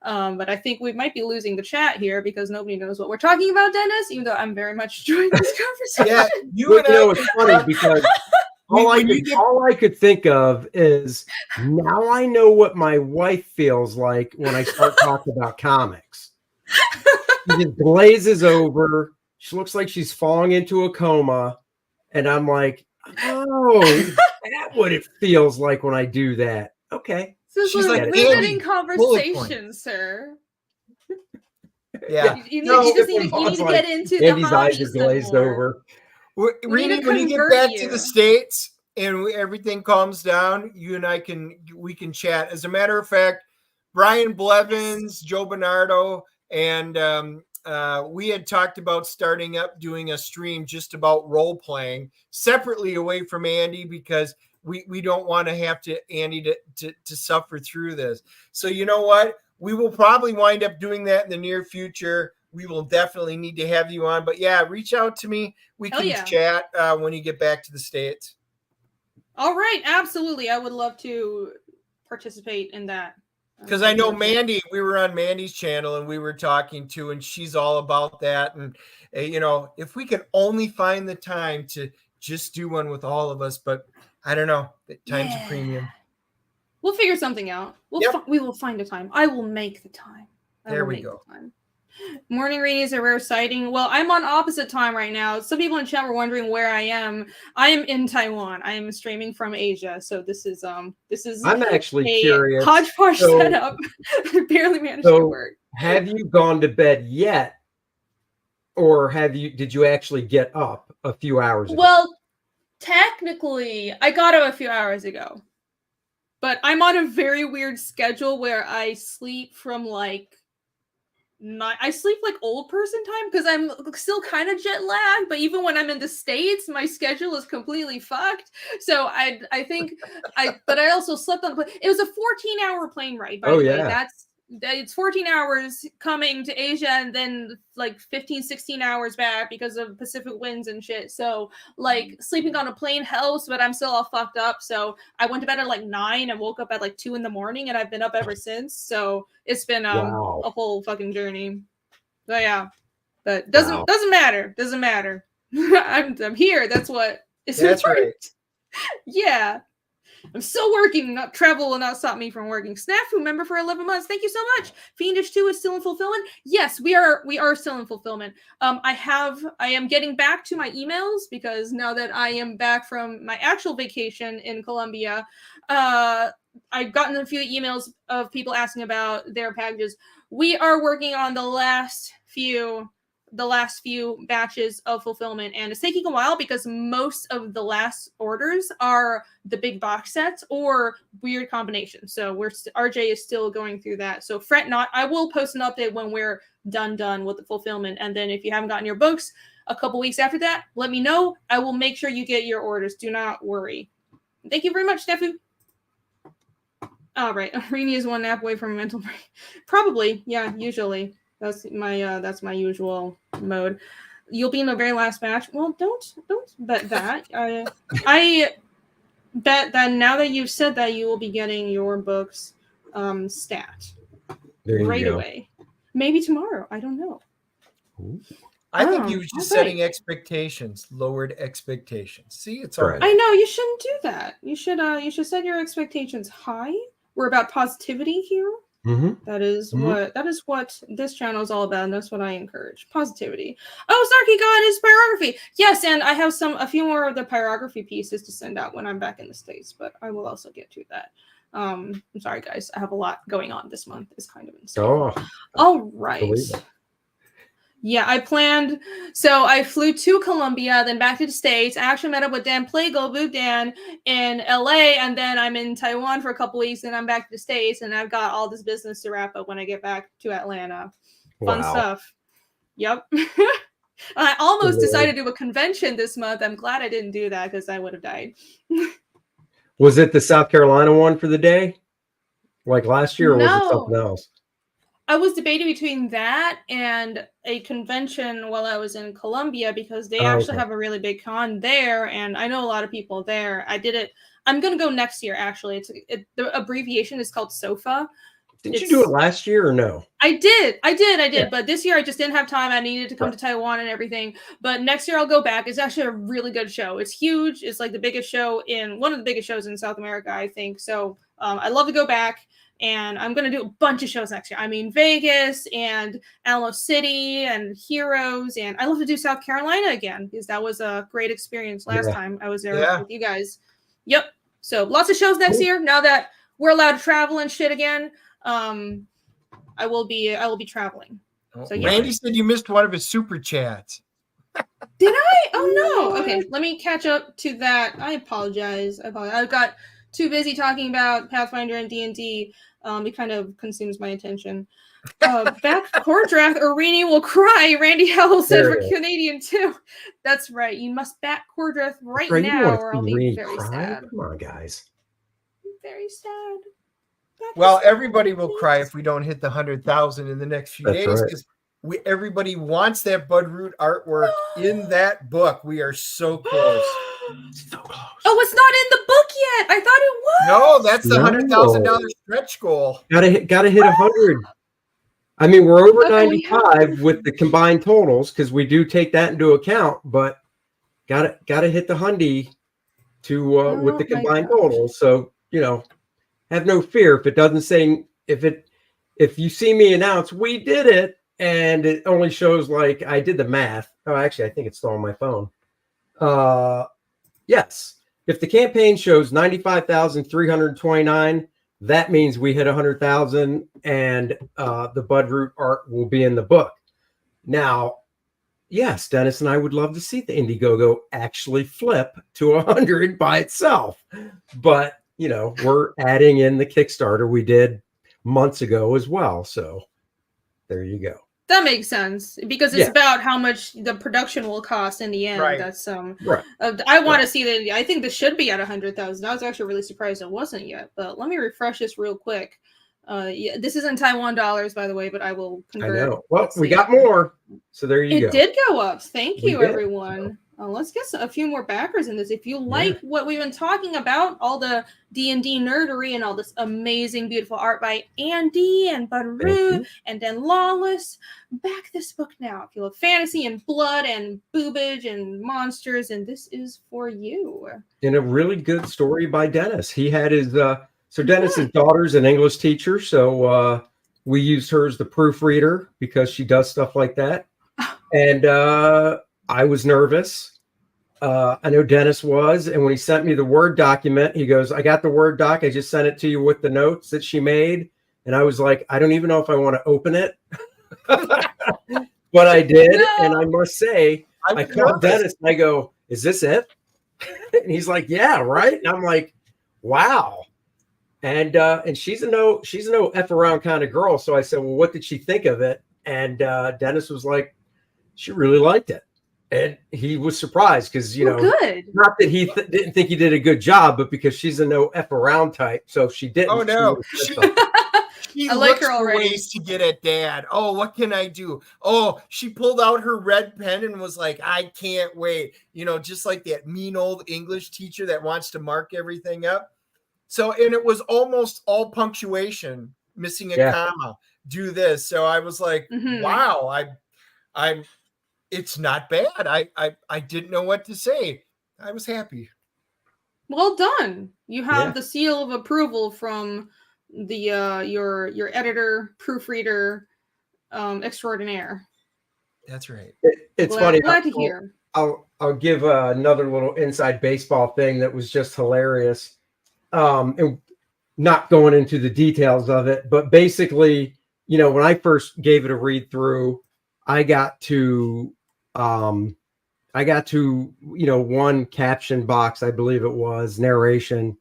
But I think we might be losing the chat here because nobody knows what we're talking about, Dennis, even though I'm very much enjoying this conversation. Yeah, you know, it's funny because all I could think of is now I know what my wife feels like when I start talking about comics. She just glazes over. She looks like she's falling into a coma. And I'm like, oh, that's what it feels like when I do that. Okay. This is like riveting conversation, sir. Yeah. You just need to get into Andy's the eyes are glazed over. When you get back to the States and everything calms down, you and I we can chat. As a matter of fact, Brian Blevins, Joe Bernardo, and we had talked about starting up doing a stream just about role playing separately away from Andy because we don't want to have Andy to suffer through this. So you know what? We will probably wind up doing that in the near future. We will definitely need to have you on. But yeah, reach out to me. We can chat when you get back to the States. All right. Absolutely. I would love to participate in that. Because I know Mandy, we were on Mandy's channel and we were talking to, and she's all about that. And, you know, if we could only find the time to just do one with all of us, but I don't know. Time's a premium. We'll figure something out. We will find a time. I will make the time. There we go. Morning readings are rare sighting. Well, I'm on opposite time right now. Some people in chat were wondering where I am. I am in Taiwan. I am streaming from Asia. So this is I'm actually curious. Hodgepodge setup. Barely managed to work. Have you gone to bed yet? Or did you actually get up a few hours ago? Well, technically, I got up a few hours ago. But I'm on a very weird schedule where I sleep from I sleep like old person time because I'm still kind of jet lagged. But even when I'm in the States, my schedule is completely fucked. So I think but I also slept on the plane. It was a 14-hour plane ride, by the way. It's 14 hours coming to Asia and then like 15, 16 hours back because of Pacific winds and shit. So like sleeping on a plane helps, but I'm still all fucked up. So I went to bed at like 9 and woke up at like 2 in the morning and I've been up ever since. So it's been a whole fucking journey. So yeah, but doesn't matter. Doesn't matter. I'm here. That's what is important. Right. Yeah. I'm still working. Travel will not stop me from working. Snafu member for 11 months. Thank you so much. Fiendish 2 is still in fulfillment. Yes, we are still in fulfillment. I am getting back to my emails because now that I am back from my actual vacation in Colombia, I've gotten a few emails of people asking about their packages. We are working on the last few batches of fulfillment, and it's taking a while because most of the last orders are the big box sets or weird combinations. So RJ is still going through that. So fret not. I will post an update when we're done with the fulfillment. And then if you haven't gotten your books a couple weeks after that, let me know. I will make sure you get your orders. Do not worry. Thank you very much, Stefu. All right. Rini is one nap away from a mental break. Probably. Yeah, usually. That's my usual mode. You'll be in the very last batch. Well, don't bet that. I bet that now that you've said that, you will be getting your books stat right away. Maybe tomorrow. I don't know. I think you were just setting expectations, lowered expectations. See, it's all right. I know you shouldn't do that. You should set your expectations high. We're about positivity here. Mm-hmm. That is what this channel is all about, and that's what I encourage. Positivity. Oh, Snarky got his pyrography. Yes, and I have a few more of the pyrography pieces to send out when I'm back in the States, but I will also get to that. I'm sorry, guys. I have a lot going on this month. It's kind of insane. Oh, All right. believe it. Yeah, I planned. So I flew to Colombia, then back to the States. I actually met up with Dan Plagle, Boo Dan, in LA, and then I'm in Taiwan for a couple weeks, and I'm back to the States, and I've got all this business to wrap up when I get back to Atlanta. Fun stuff. Yep. I almost decided to do a convention this month. I'm glad I didn't do that because I would have died. Was it the South Carolina one for the day? Like last year, or was it No. something else? I was debating between that and a convention while I was in Colombia because they actually have a really big con there, and I know a lot of people there. I did it. I'm gonna go next year. Actually, the abbreviation is called SOFA. Did you do it last year or no? I did. Yeah. But this year I just didn't have time. I needed to come to Taiwan and everything. But next year I'll go back. It's actually a really good show. It's huge. It's like the biggest show one of the biggest shows in South America, I think. So I'd love to go back. And I'm going to do a bunch of shows next year. I mean, Vegas and Alamo City and Heroes. And I love to do South Carolina again because that was a great experience last time I was there with you guys. Yep. So lots of shows next year. Now that we're allowed to travel and shit again, I will be traveling. So, Randy said you missed one of his super chats. Did I? Oh, no. Okay. Let me catch up to that. I apologize. I've got too busy talking about Pathfinder and D&D. It kind of consumes my attention. Back KOR-DRATH or Rini will cry. Randy Howell said for Canadian too. That's right. You must back KOR-DRATH right now, or I'll be very sad. Come on, guys. I'm very sad. Well, everybody will cry if we don't hit the 100,000 in the next few days because everybody wants that Budroot artwork in that book. We are so close. So close. Oh, it's not in the book yet. I thought it was. No, that's the $100,000 stretch goal. Gotta hit 100. I mean, we're over 95 with the combined totals because we do take that into account, but gotta hit the hundy to with the combined totals. So have no fear if it doesn't say if you see me announce we did it and it only shows like I did the math. Oh, actually, I think it's still on my phone. Yes. If the campaign shows 95,329, that means we hit 100,000 and the Budroot art will be in the book. Now, yes, Dennis and I would love to see the Indiegogo actually flip to 100 by itself. But, we're adding in the Kickstarter we did months ago as well. So there you go. That makes sense because it's about how much the production will cost in the end. Right. That's right. I want to see that. I think this should be at 100,000. I was actually really surprised it wasn't yet. But let me refresh this real quick. This is in Taiwan dollars, by the way, but I will convert. I know. Well, we got more, so there you go. It did go up. Thank you, everyone. Let's get a few more backers in this. If you like what we've been talking about, all the D&D nerdery and all this amazing, beautiful art by Andy and Budroot and then Lawless, back this book now. If you love fantasy and blood and boobage and monsters, and this is for you. And a really good story by Dennis. He had his so Dennis's daughter's an English teacher, so we used her as the proofreader because she does stuff like that. And I was nervous. I know Dennis was. And when he sent me the Word document, he goes, I got the Word doc. I just sent it to you with the notes that she made. And I was like, I don't even know if I want to open it. But I did. No. And I must say, I called Dennis and I go, is this it? And he's like, yeah, right. And I'm like, wow. And she's a no F around kind of girl. So I said, well, what did she think of it? And Dennis was like, she really liked it. And he was surprised because, not that he didn't think he did a good job, but because she's a no F around type. So she didn't. Oh, no. She I like her already. Ways to get at Dad. Oh, what can I do? Oh, she pulled out her red pen and was like, I can't wait. Just like that mean old English teacher that wants to mark everything up. So, and it was almost all punctuation, missing a comma, do this. So I was like, wow, I'm it's not bad. I didn't know what to say. I was happy. Well done. You have the seal of approval from the your editor, proofreader, extraordinaire. That's right. It's funny. Glad to hear. I'll give another little inside baseball thing that was just hilarious. And not going into the details of it, but basically, you know, when I first gave it a read through, I got to, you know, one caption box, I believe it was narration,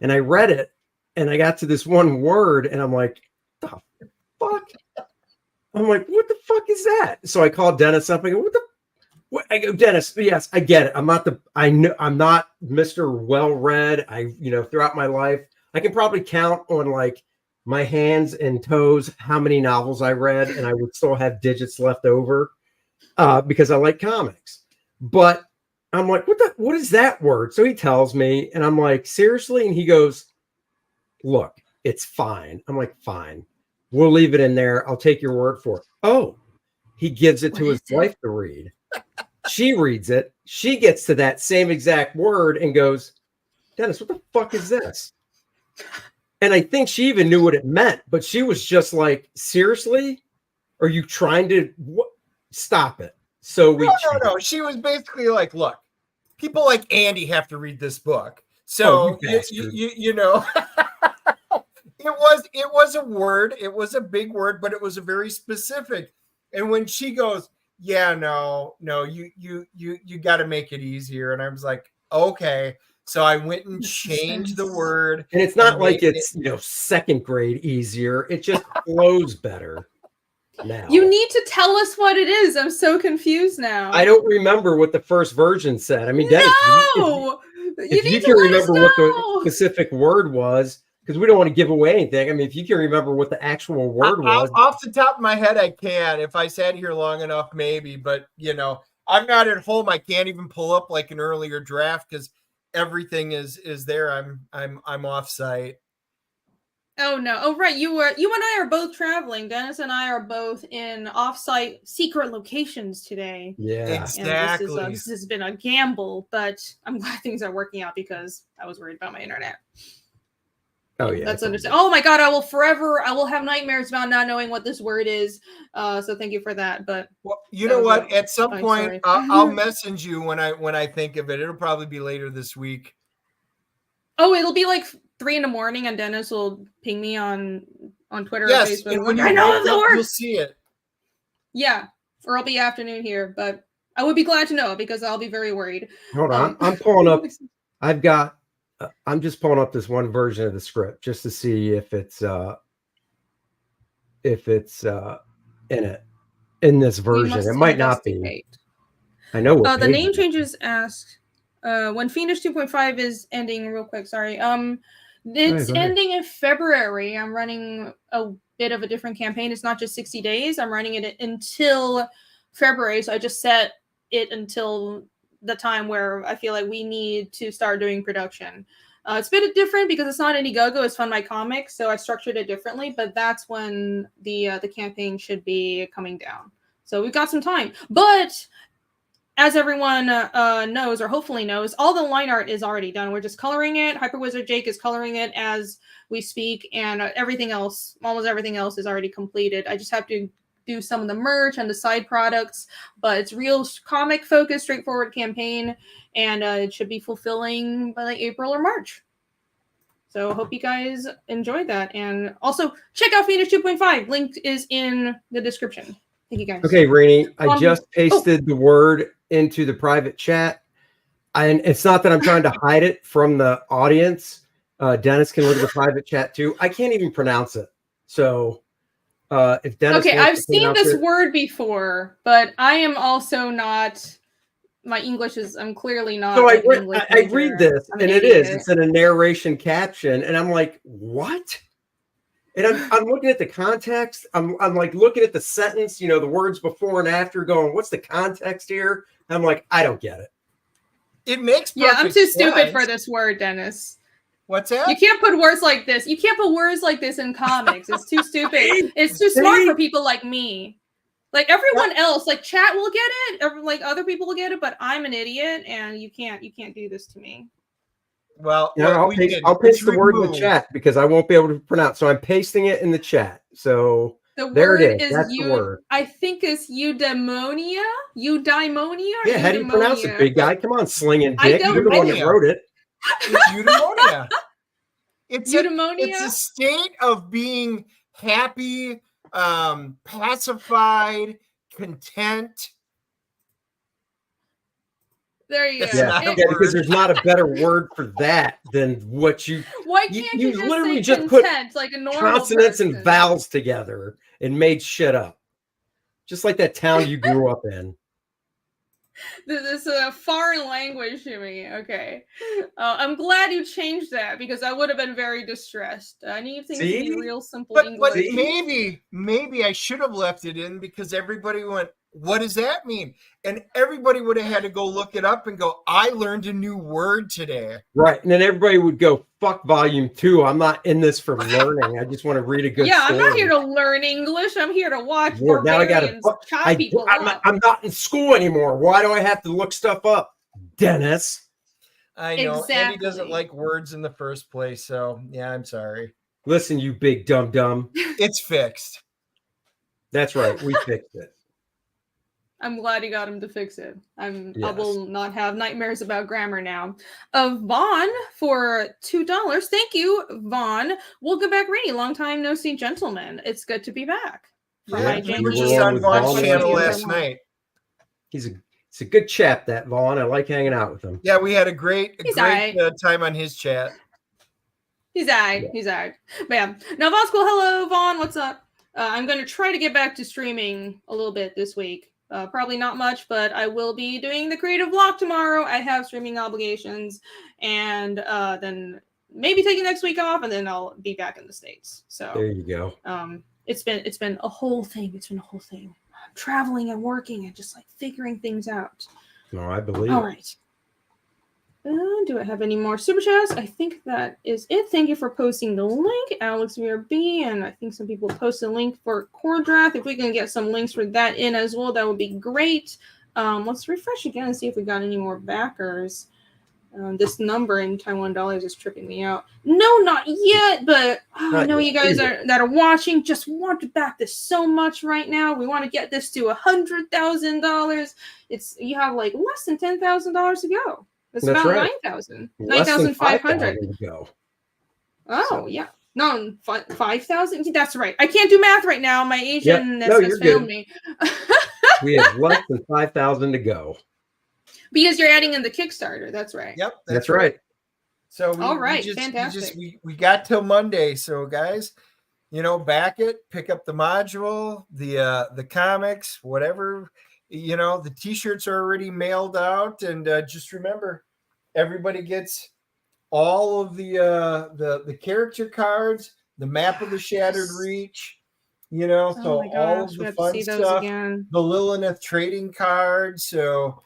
and I read it and I got to this one word and I'm like, the fuck? I'm like, what the fuck is that? So I called Dennis up. I go, what? I go, Dennis, yes, I get it. I'm not Mr. Well-read. You know, throughout my life, I can probably count on like my hands and toes how many novels I read, and I would still have digits left over because I like comics. But I'm like, what is that word? So he tells me, and I'm like, seriously? And he goes, look, it's fine. I'm like, fine. We'll leave it in there. I'll take your word for it. Oh, he gives it to his wife to read. She reads it. She gets to that same exact word and goes, Dennis, what the fuck is this? And I think she even knew what it meant, but she was just like, seriously? Are you trying to stop it? So no. She was basically like, look, people like Andy have to read this book. So you know, it was a word. It was a big word, but it was a very specific. And when she goes, yeah, no, you got to make it easier. And I was like, okay. So I went and changed the word. And it's not like it's, you know, second grade easier. It just flows better now. You need to tell us what it is. I'm so confused now. I don't remember what the first version said. I mean, Dennis, no! if you can remember what the specific word was, because we don't want to give away anything. I mean, if you can remember what the actual word was. Off the top of my head, I can. If I sat here long enough, maybe. But, you know, I'm not at home. I can't even pull up like an earlier draft because everything is there. I'm off site. Oh no. Oh right. You and I are both traveling. Dennis and I are both in off-site secret locations today. Yeah. Exactly. This has been a gamble, but I'm glad things are working out because I was worried about my internet. Oh yeah. That's understandable. Oh my god, I will have nightmares about not knowing what this word is. So thank you for that. But well, you know what? At some point I'll message you when I think of it. It'll probably be later this week. Oh, it'll be like 3 a.m, and Dennis will ping me on Twitter or Facebook. And when I know the word, you'll see it. Yeah, or it'll be afternoon here, but I would be glad to know because I'll be very worried. Hold on, I'm pulling up. I'm just pulling up this one version of the script just to see if it's in this version. It might not be. I know what the name changes ask when Phoenix 2.5 is ending real quick. Sorry. It's ending in February. I'm running a bit of a different campaign. It's not just 60 days. I'm running it until February. So I just set it until the time where I feel like we need to start doing production. It's a bit different because it's not Indiegogo, it's Fund My Comics, so I structured it differently, but that's when the campaign should be coming down. So we've got some time. But as everyone knows, or hopefully knows, all the line art is already done. We're just coloring it. Hyper Wizard Jake is coloring it as we speak, and everything else, almost everything else is already completed. I just have to do some of the merch and the side products, but it's real comic focused, straightforward campaign, and it should be fulfilling by like April or March. So hope you guys enjoyed that, and also check out Phoenix 2.5. Link is in the description. Thank you guys. Okay, Rainey, I just pasted the word into the private chat, and it's not that I'm trying to hide it from the audience. Dennis can look at the private chat too. I can't even pronounce it, so. If Dennis I've seen this word before, but I am also not. My English is. I'm clearly not. So I read this, and it is. It's in a narration caption, and I'm like, what? And I'm looking at the context. I'm like looking at the sentence. You know, the words before and after, going, what's the context here? And I'm like, I don't get it. It makes I'm too stupid for this word, Dennis. What's that? You can't put words like this. You can't put words like this in comics. It's too stupid. It's too smart for people like me. Like everyone else, like chat will get it, like other people will get it, but I'm an idiot, and you can't do this to me. Well, I'll paste the word in the chat because I won't be able to pronounce. So I'm pasting it in the chat. So there it is. That's the word. I think it's eudaimonia. Eudaimonia. Yeah, how do you pronounce it, big guy? Come on, slinging dick. You're the one that wrote it. It's eudaimonia. It's Eudaimonia? a state of being happy, pacified, content. There you That's go. not a Yeah, word. because there's not a better word for that than what you. Why can't you just literally say just put content like a normal consonants person? and vowels together and made shit up, just like that town you grew up in. This is a foreign language to me. Okay. I'm glad you changed that because I would have been very distressed. I need things to be See? real simple But English. maybe I should have left it in because everybody went, what does that mean? And everybody would have had to go look it up and go, I learned a new word today. Right. And then everybody would go, fuck volume 2. I'm not in this for learning. I just want to read a good Yeah, story. I'm not here to learn English. I'm here to watch Lord, now I gotta, barbarians chop people up. I'm not in school anymore. Why do I have to look stuff up, Dennis? I know. Exactly. Andy doesn't like words in the first place. So, yeah, I'm sorry. Listen, you big dumb. It's fixed. That's right. We fixed it. I'm glad you got him to fix it. I Yes. will not have nightmares about grammar now. Vaughn for $2. Thank you, Vaughn. Welcome back, Rainey. Long time no see, gentlemen. It's good to be back. Yeah, Yeah, we were janky just on Vaughn's Vaughn channel last last night. He's a good chap, that Vaughn. I like hanging out with him. Yeah, we had a great right. time on his chat. He's all right. He's all right. But yeah. Now, Vaughn's cool. Hello, Vaughn. What's up? I'm going to try to get back to streaming a little bit this week. Probably not much, but I will be doing the creative vlog tomorrow. I have streaming obligations, and then maybe taking next week off, and then I'll be back in the States. So there you go. It's been a whole thing. It's been a whole thing. Traveling and working and just like figuring things out. No, I believe. All right. Do I have any more super chats? I think that is it. Thank you for posting the link, Alex VRB, and I think some people posted a link for KOR-DRATH. If we can get some links for that in as well, that would be great. Let's refresh again and see if we got any more backers. This number in Taiwan dollars is tripping me out. No, not yet, but I know you guys that are watching just want to back this so much right now. We want to get this to $100,000. You have like less than $10,000 to go. That's about right. 9,000. 9,500 to go. Oh, so. Yeah. No, 5,000. That's right. I can't do math right now. My Asian has failed me. We have less than 5,000 to go. Because you're adding in the Kickstarter. That's right. Yep. That's right. So all right, fantastic. We got till Monday. So guys, back it, pick up the module, the comics, whatever. The t-shirts are already mailed out, and just remember, everybody gets all of the character cards, the map of the Shattered Reach, so all of the fun stuff, the Lilith trading cards. So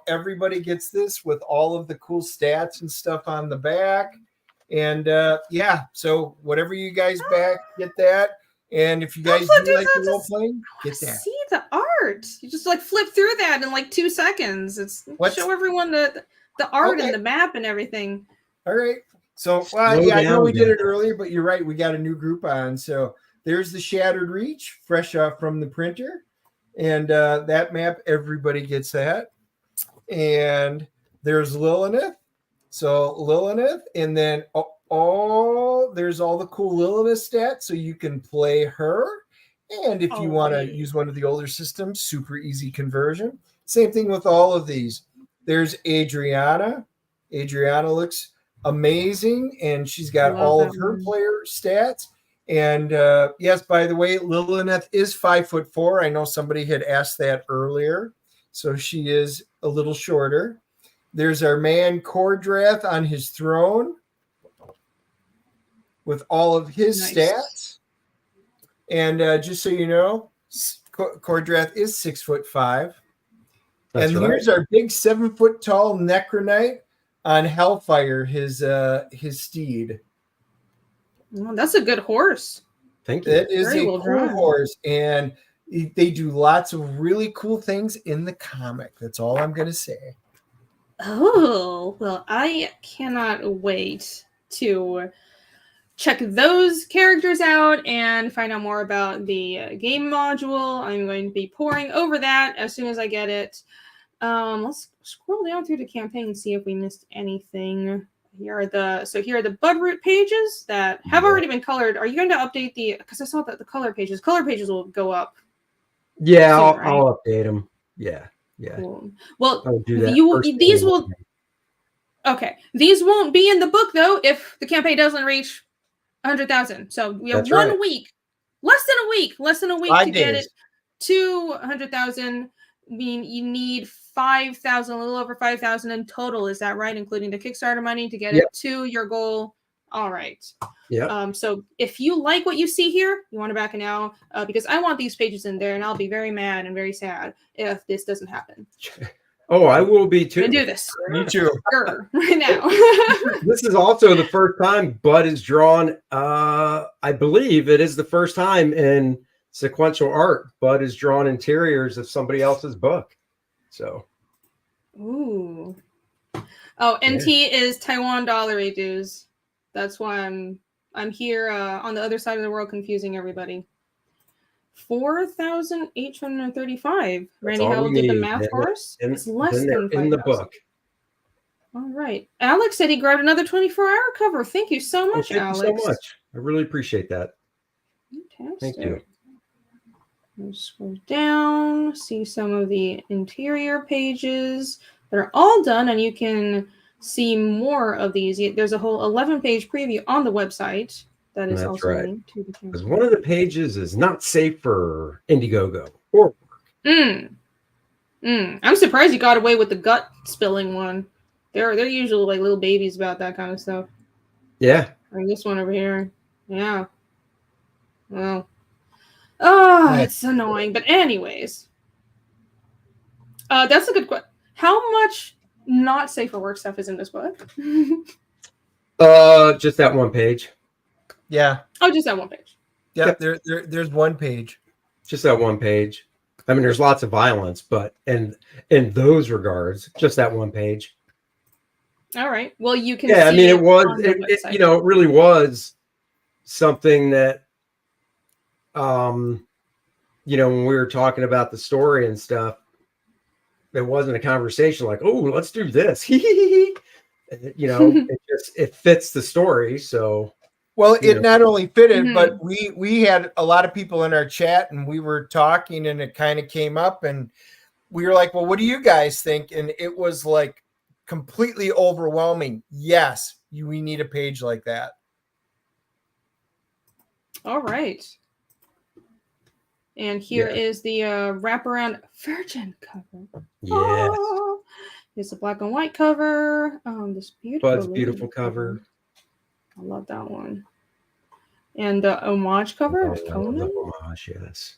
everybody gets this with all of the cool stats and stuff on the back, and so whatever you guys back, get that. And if you guys do like the role playing, get that. See the art. You just like flip through that in like 2 seconds. Show everyone the art and the map and everything. All right. So I know we did it earlier, but you're right. We got a new group on. So there's the Shattered Reach, fresh off from the printer, and that map, everybody gets that. And there's Lilith. So Lilith, and then there's all the cool Lilith stats, so you can play her. And if you want to use one of the older systems, super easy conversion. Same thing with all of these. There's Adriana. Adriana looks amazing, and she's got all of her player stats. And yes, by the way, Lilith is 5'4". I know somebody had asked that earlier, so she is a little shorter. There's our man KOR-DRATH on his throne with all of his stats. And just so you know, KOR-DRATH is 6'5". And here's our big 7-foot tall Necronite on Hellfire, his steed. Well, that's a good horse. Thank you. That is a cool horse, and they do lots of really cool things in the comic. That's all I'm going to say. Oh, well, I cannot wait to check those characters out and find out more about the game module. I'm going to be pouring over that as soon as I get it. Let's scroll down through the campaign and see if we missed anything. Here are the Budroot pages that have already been colored. Are you going to update because I saw that the color pages will go up. Yeah, soon, right? I'll update them. Yeah. Cool. Well, I'll do that. these won't be in the book though if the campaign doesn't reach 100,000. So we have one week, less than a week 5 to get days. it to 100,000. I mean, you need 5,000, a little over 5,000 in total. Is that right? Including the Kickstarter money to get it to your goal. All right. Yeah. So if you like what you see here, you want to back it now because I want these pages in there, and I'll be very mad and very sad if this doesn't happen. Oh, I will be too. I'm gonna do this. Me too. Right now. This is also the first time Bud is drawn. I believe it is the first time in sequential art Bud is drawn interiors of somebody else's book. So. Ooh. Oh, NT is Taiwan dollar dues. That's why I'm here on the other side of the world confusing everybody. 4,835. Randy Howell did the math for us. It's less than 5,000 in the book. All right. Alex said he grabbed another 24-hour cover. Thank you so much, Alex. Thank you so much. I really appreciate that. Fantastic. Thank you. Let's scroll down, see some of the interior pages. They're all done, and you can see more of these. There's a whole 11-page preview on the website. That is also linked to the campaign. Because one of the pages is not safe for Indiegogo or work. I'm surprised you got away with the gut spilling one. They're usually like little babies about that kind of stuff. Yeah. Or this one over here. Yeah. Well. Oh, it's annoying. But anyways. That's a good question. How much not safe for work stuff is in this book? Just that one page. Yeah. Oh, just that one page. Yeah, there's one page. Just that one page. I mean, there's lots of violence, but in those regards, just that one page. All right. Well, you can. Yeah, see I mean, it really was something that, when we were talking about the story and stuff, it wasn't a conversation like, "Oh, let's do this." It fits the story, so. Well, it not only fitted, but we had a lot of people in our chat, and we were talking, and it kind of came up, and we were like, "Well, what do you guys think?" And it was like completely overwhelming. Yes, we need a page like that. All right. And here is the wraparound Virgin cover. Yes. Oh, it's a black and white cover. This beautiful cover. I love that one. And the homage cover. The homage, yes.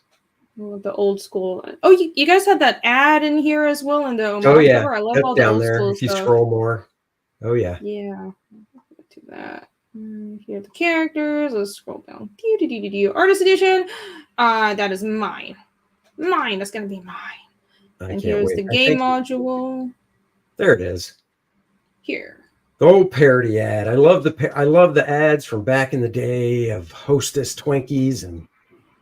The old school. Oh, you guys had that ad in here as well in the homage cover. I love all the down old there. school If you stuff. scroll more. Oh yeah. Yeah. Do that. Here are the characters. Let's scroll down. Artist edition. That is mine. That's gonna be mine. And here's the game module. There it is. Here. The old parody ad. I love the ads from back in the day of Hostess Twinkies and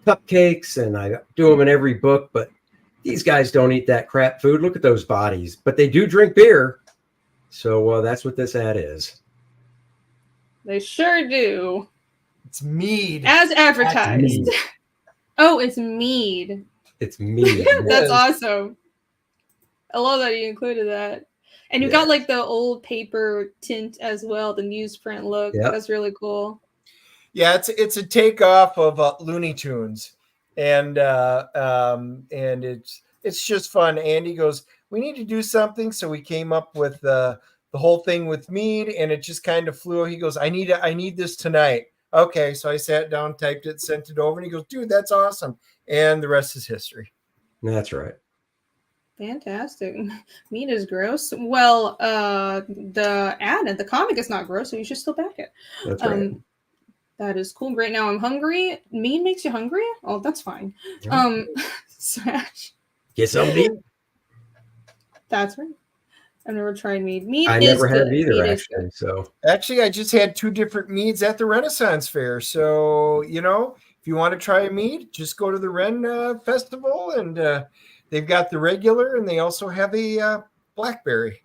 cupcakes, and I do them in every book. But these guys don't eat that crap food. Look at those bodies. But they do drink beer. So that's what this ad is. They sure do. It's mead. As advertised. Oh, it's mead. It's mead. That's awesome. I love that you included that. And you got like the old paper tint as well, the newsprint look. Yep. That's really cool. Yeah, it's a takeoff of Looney Tunes, and it's just fun. Andy goes, "We need to do something," so we came up with the whole thing with mead, and it just kind of flew. He goes, "I need this tonight." Okay, so I sat down, typed it, sent it over, and he goes, "Dude, that's awesome," and the rest is history. That's right. Fantastic. Meat is gross. Well, the ad and the comic is not gross, so you should still back it. That's right. That is cool. Right now I'm hungry. Meat makes you hungry? Oh, that's fine. Smash. Get some meat. That's right. I've never tried mead. I never have either, actually. So actually, I just had 2 different meads at the Renaissance Fair. So if you want to try a mead, just go to the Ren Festival, and they've got the regular, and they also have a blackberry.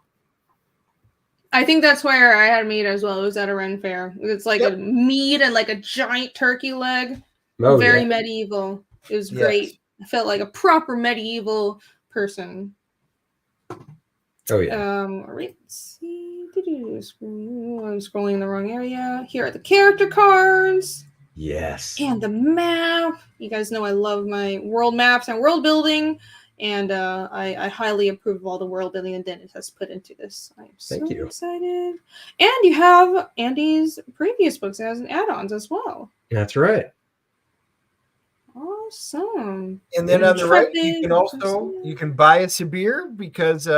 I think that's where I had meat as well. It was at a Ren fair. It's like Yep. a meat and like a giant turkey leg. Oh, Very yeah. medieval. It was Yes. great. I felt like a proper medieval person. Oh, yeah. All right, let's see. I'm scrolling in the wrong area. Here are the character cards Yes. and the map. You guys know I love my world maps and world building, and I highly approve of all the world building that Dennis has put into this. I'm so Thank you. excited. And you have Andy's previous books as an add-ons as well. That's right. Awesome. And then on the right, Intrepid, you can buy us a beer because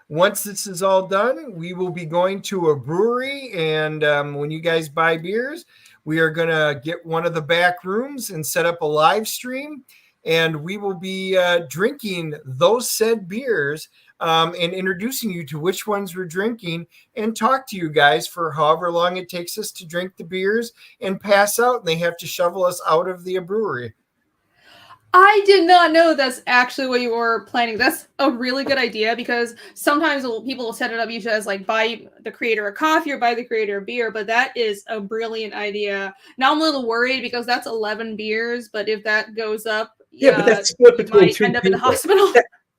once this is all done, we will be going to a brewery. And when you guys buy beers, we are going to get one of the back rooms and set up a live stream. And we will be drinking those said beers and introducing you to which ones we're drinking and talk to you guys for however long it takes us to drink the beers and pass out. And they have to shovel us out of the brewery. I did not know that's actually what you were planning. That's a really good idea because sometimes people will set it up usually as like buy the creator a coffee or buy the creator a beer, but that is a brilliant idea. Now I'm a little worried because that's 11 beers, but if that goes up, Yeah, but that's split between two end up in the people. hospital.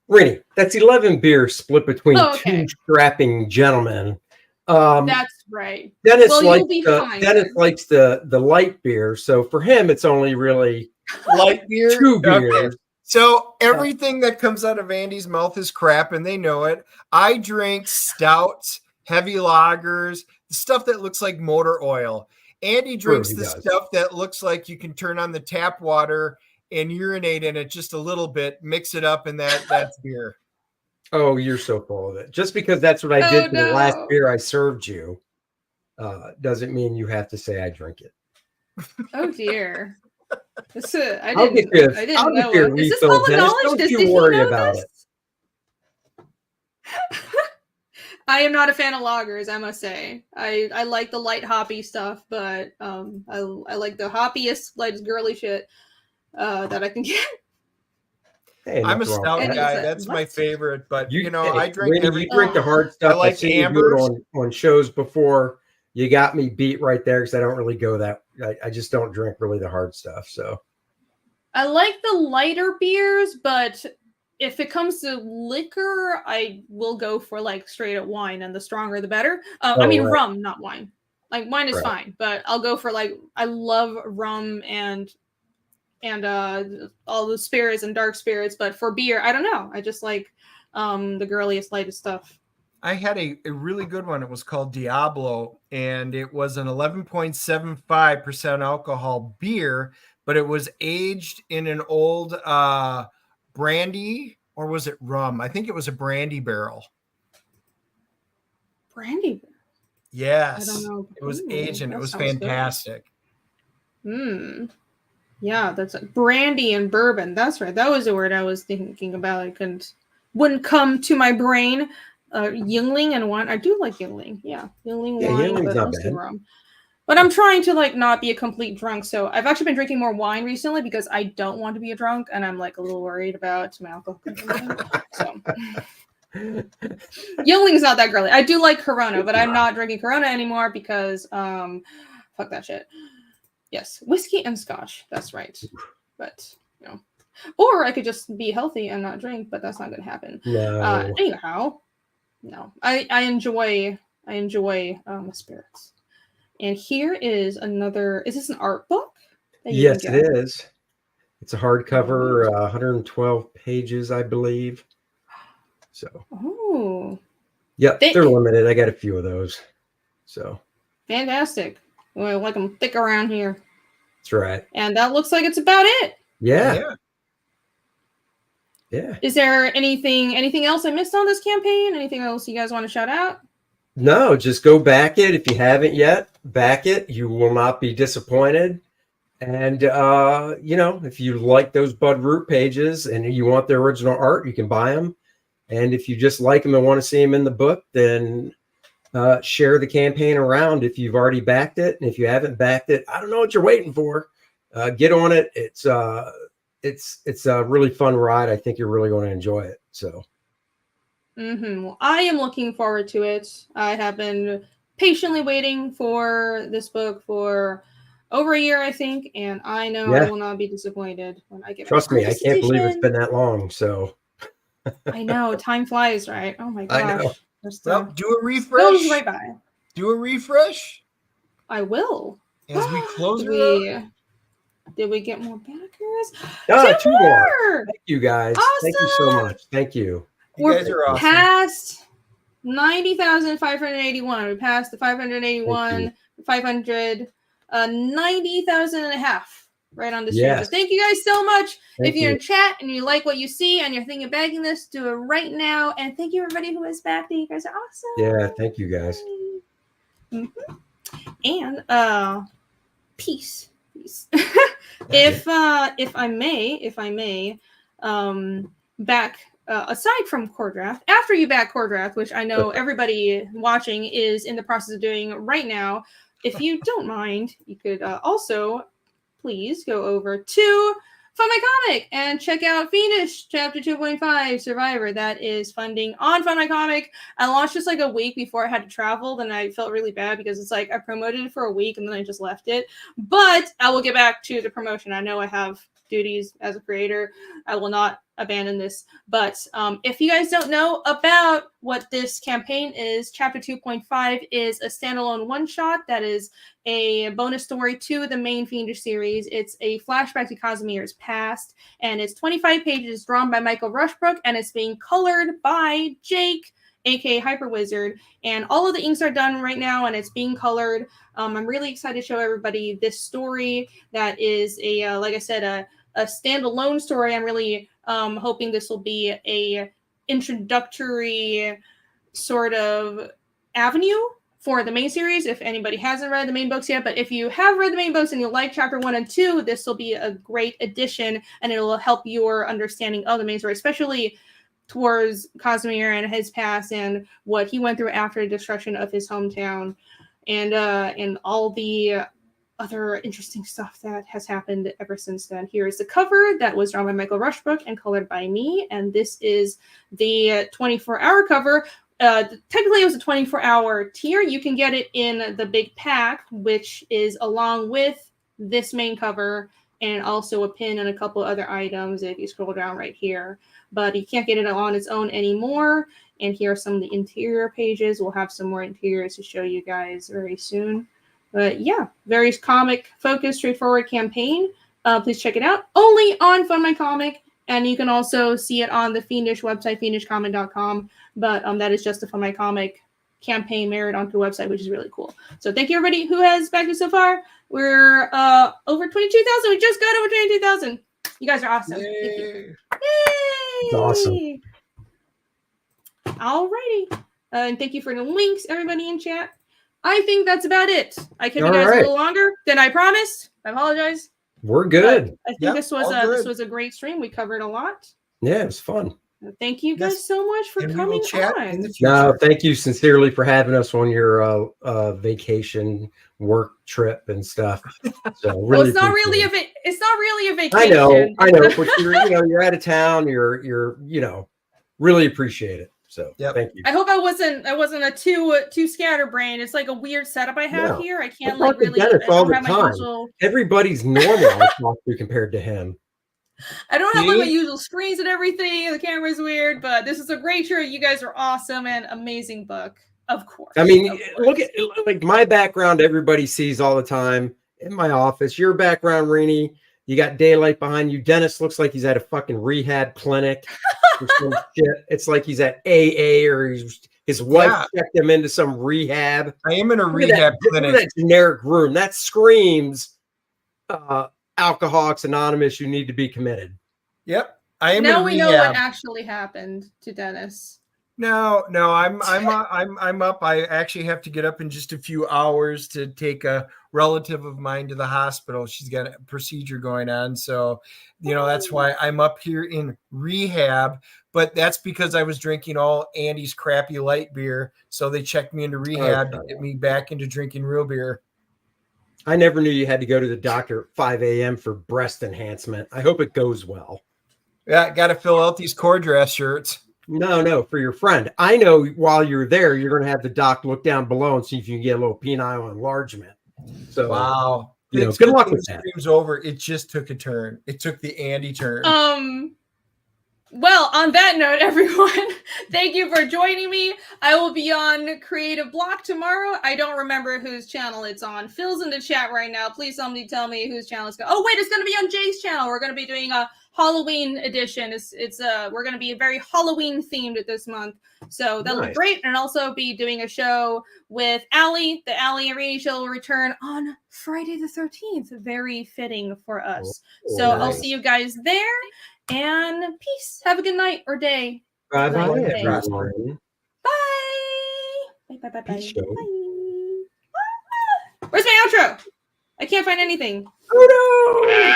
Rennie, that's 11 beers split between okay. two strapping gentlemen. That's right. Dennis well, likes you'll be fine. Dennis likes the light beer, so for him it's only really light beer, 2 beers. Okay. So everything that comes out of Andy's mouth is crap, and they know it. I drink stouts, heavy lagers, the stuff that looks like motor oil. Andy drinks the stuff that looks like you can turn on the tap water and urinate in it just a little bit, mix it up, and that's beer. Oh, you're so full of it. Just because that's what I did for the last beer I served you doesn't mean you have to say I drink it. Oh dear. I I'll didn't know. Is this public knowledge? Don't you worry about it. I am not a fan of lagers, I must say. I like the light hoppy stuff, but I like the hoppiest, lightest girly shit that I can get. Hey, I'm a stout guy. That's my favorite. But I drink you drink the hard stuff. I like I've seen you do it on shows before. You got me beat right there because I don't really go that. I just don't drink really the hard stuff. So I like the lighter beers, but if it comes to liquor, I will go for like straight up wine, and the stronger the better. Rum, not wine. Like wine is fine, but I'll go for I love rum and all the spirits and dark spirits. But for beer, I don't know. I just like the girliest, lightest stuff. I had a really good one. It was called Diablo, and it was an 11.75% alcohol beer, but it was aged in an old brandy, or was it rum? I think it was a brandy barrel. Brandy barrel? Yes. I don't know. It was aged, and it was fantastic. Yeah, that's brandy and bourbon. That's right. That was the word I was thinking about. Wouldn't come to my brain. Yingling and wine. I do like Yingling. Yeah, Yingling wine, Yingling's but not mostly bad. rum. But I'm trying to not be a complete drunk. So I've actually been drinking more wine recently because I don't want to be a drunk, and I'm a little worried about my alcohol consumption. So Yingling's not that girly. I do like Corona, but I'm not drinking Corona anymore because fuck that shit. Yes, whiskey and scotch. That's right. But or I could just be healthy and not drink, but that's not going to happen. No. Anyhow. No, I enjoy spirits. And here is another. Is this an art book? Yes, it is. It's a hardcover, 112 pages, I believe. So. Oh. Yep, they're limited. I got a few of those. So. Fantastic. Well, I like them thick around here. That's right. And that looks like it's about it. Yeah. Is there anything else I missed on this campaign? Anything else you guys want to shout out? No, just go back it. If you haven't yet, back it. You will not be disappointed. And, if you like those Bud Root pages and you want the original art, you can buy them. And if you just like them and want to see them in the book, then share the campaign around if you've already backed it. And if you haven't backed it, I don't know what you're waiting for. Get on it. It's a really fun ride. I think you're really going to enjoy it. So Well, I am looking forward to it. I have been patiently waiting for this book for over a year, I think, and I know I Yeah. will not be disappointed when I get Trust my me, I latest can't believe it's edition. been that long. So I know, time flies, right? Oh my I know. gosh. Just, Well, do a goes refresh. right by. Do a refresh I will. as we close Did her up. did we get more backers? Two more. More! Thank you guys. Thank you so Awesome! much. Thank you. You guys are We're awesome. past 90,581. We passed the 581, 500, 90,000 and a half right on the stream. Yes. So thank you guys so much. Thank If you're you. in chat and you like what you see and you're thinking of bagging this, do it right now. And thank you everybody who is back. You guys are awesome. Yeah, thank you guys. And peace. If I may, back aside from KOR-DRATH, after you back KOR-DRATH, which I know everybody watching is in the process of doing right now, if you don't mind, you could also please go over to Fund My Comic and check out Fiendish Chapter 2.5 Survivor. That is funding on Fund My Comic. I launched just like a week before I had to travel, then I felt really bad because it's like I promoted it for a week and then I just left it. But I will get back to the promotion. I know I have duties as a creator. I will not abandon this. But if you guys don't know about what this campaign is, Chapter 2.5 is a standalone one-shot that is a bonus story to the main Fiendish series. It's a flashback to Casimir's past, and it's 25 pages drawn by Michael Rushbrook, and it's being colored by Jake, aka Hyper Wizard. And all of the inks are done right now, and it's being colored. I'm really excited to show everybody this story that is a, like I said, a standalone story. I'm really hoping this will be a introductory sort of avenue for the main series, if anybody hasn't read the main books yet. But if you have read the main books and you like Chapter 1 and 2, this will be a great addition, and it will help your understanding of the main story, especially towards Casimir and his past and what he went through after the destruction of his hometown, and all the other interesting stuff that has happened ever since then. Here is the cover that was drawn by Michael Rushbrook and colored by me, and this is the 24-hour cover. Technically, it was a 24-hour tier. You can get it in the big pack, which is along with this main cover and also a pin and a couple other items if you scroll down right here. But you can't get it on its own anymore. And here are some of the interior pages. We'll have some more interiors to show you guys very soon. But yeah, very comic-focused, straightforward campaign. Please check it out. Only on Fund My Comic. And you can also see it on the Fiendish website, fiendishcomic.com. But that is just the Fund My Comic campaign mirrored onto the website, which is really cool. So thank you, everybody who has backed us so far. We're over 22,000. We just got over 22,000. You guys are awesome. Yay. Thank you. Yay! It's awesome. Alrighty. And thank you for the links, everybody in chat. I think that's about it. I kept you All guys right. a little longer than I promised. I apologize. We're good. But I think Yep, this all good. was a great stream. We covered a lot. Yeah, it was fun. Thank you guys Yes. so much for And we coming will chat in on. the future. No, thank you sincerely for having us on your vacation work trip and stuff. So Well, really, it's not appreciate really it. it's not really a I vacation. know, but you're out of town. You're really appreciate it. So Yep. thank you. I hope I wasn't a too scatterbrained. It's like a weird setup I have No. here. I can't I like talk to really. Dennis I all don't the have my time. usual. Everybody's normal I talk to compared to him. I don't have like my See? usual screens and everything. The camera's weird, but this is a great show. You guys are awesome and amazing book, of course. I mean, Of course. look at like my background. Everybody sees all the time in my office. Your background, Rini. You got daylight behind you. Dennis looks like he's at a fucking rehab clinic or some shit. It's like he's at AA or his wife checked him into some rehab. I am in a Look at rehab that, clinic. look at that generic room. That screams Alcoholics Anonymous. You need to be committed. Yep. I am now in we rehab. know what actually happened to Dennis. No, I'm up. I actually have to get up in just a few hours to take a relative of mine to the hospital. She's got a procedure going on, so that's why I'm up here in rehab. But that's because I was drinking all Andy's crappy light beer, so they checked me into rehab to get me back into drinking real beer. I never knew you had to go to the doctor at 5 a.m. for breast enhancement. I hope it goes well. Yeah, got to fill out these KOR-DRATH shirts. No, for your friend. I know while you're there, you're going to have the doc look down below and see if you can get a little penile enlargement. So, Wow. good luck with that. Stream's over. It just took a turn. It took the Andy turn. Well, on that note, everyone, thank you for joining me. I will be on Creative Block tomorrow. I don't remember whose channel it's on. Phil's in the chat right now. Please somebody tell me whose channel it's going. Oh, wait, it's going to be on Jay's channel. We're going to be doing a Halloween edition. We're going to be very Halloween themed this month. So that'll be great. And also be doing a show with Allie. The Allie and Rainy show will return on Friday the 13th. Very fitting for us. So I'll see you guys there. And peace. Have a good night or day. Bye bye. Bye. Bye. Bye. Where's my outro? I can't find anything. Oh no!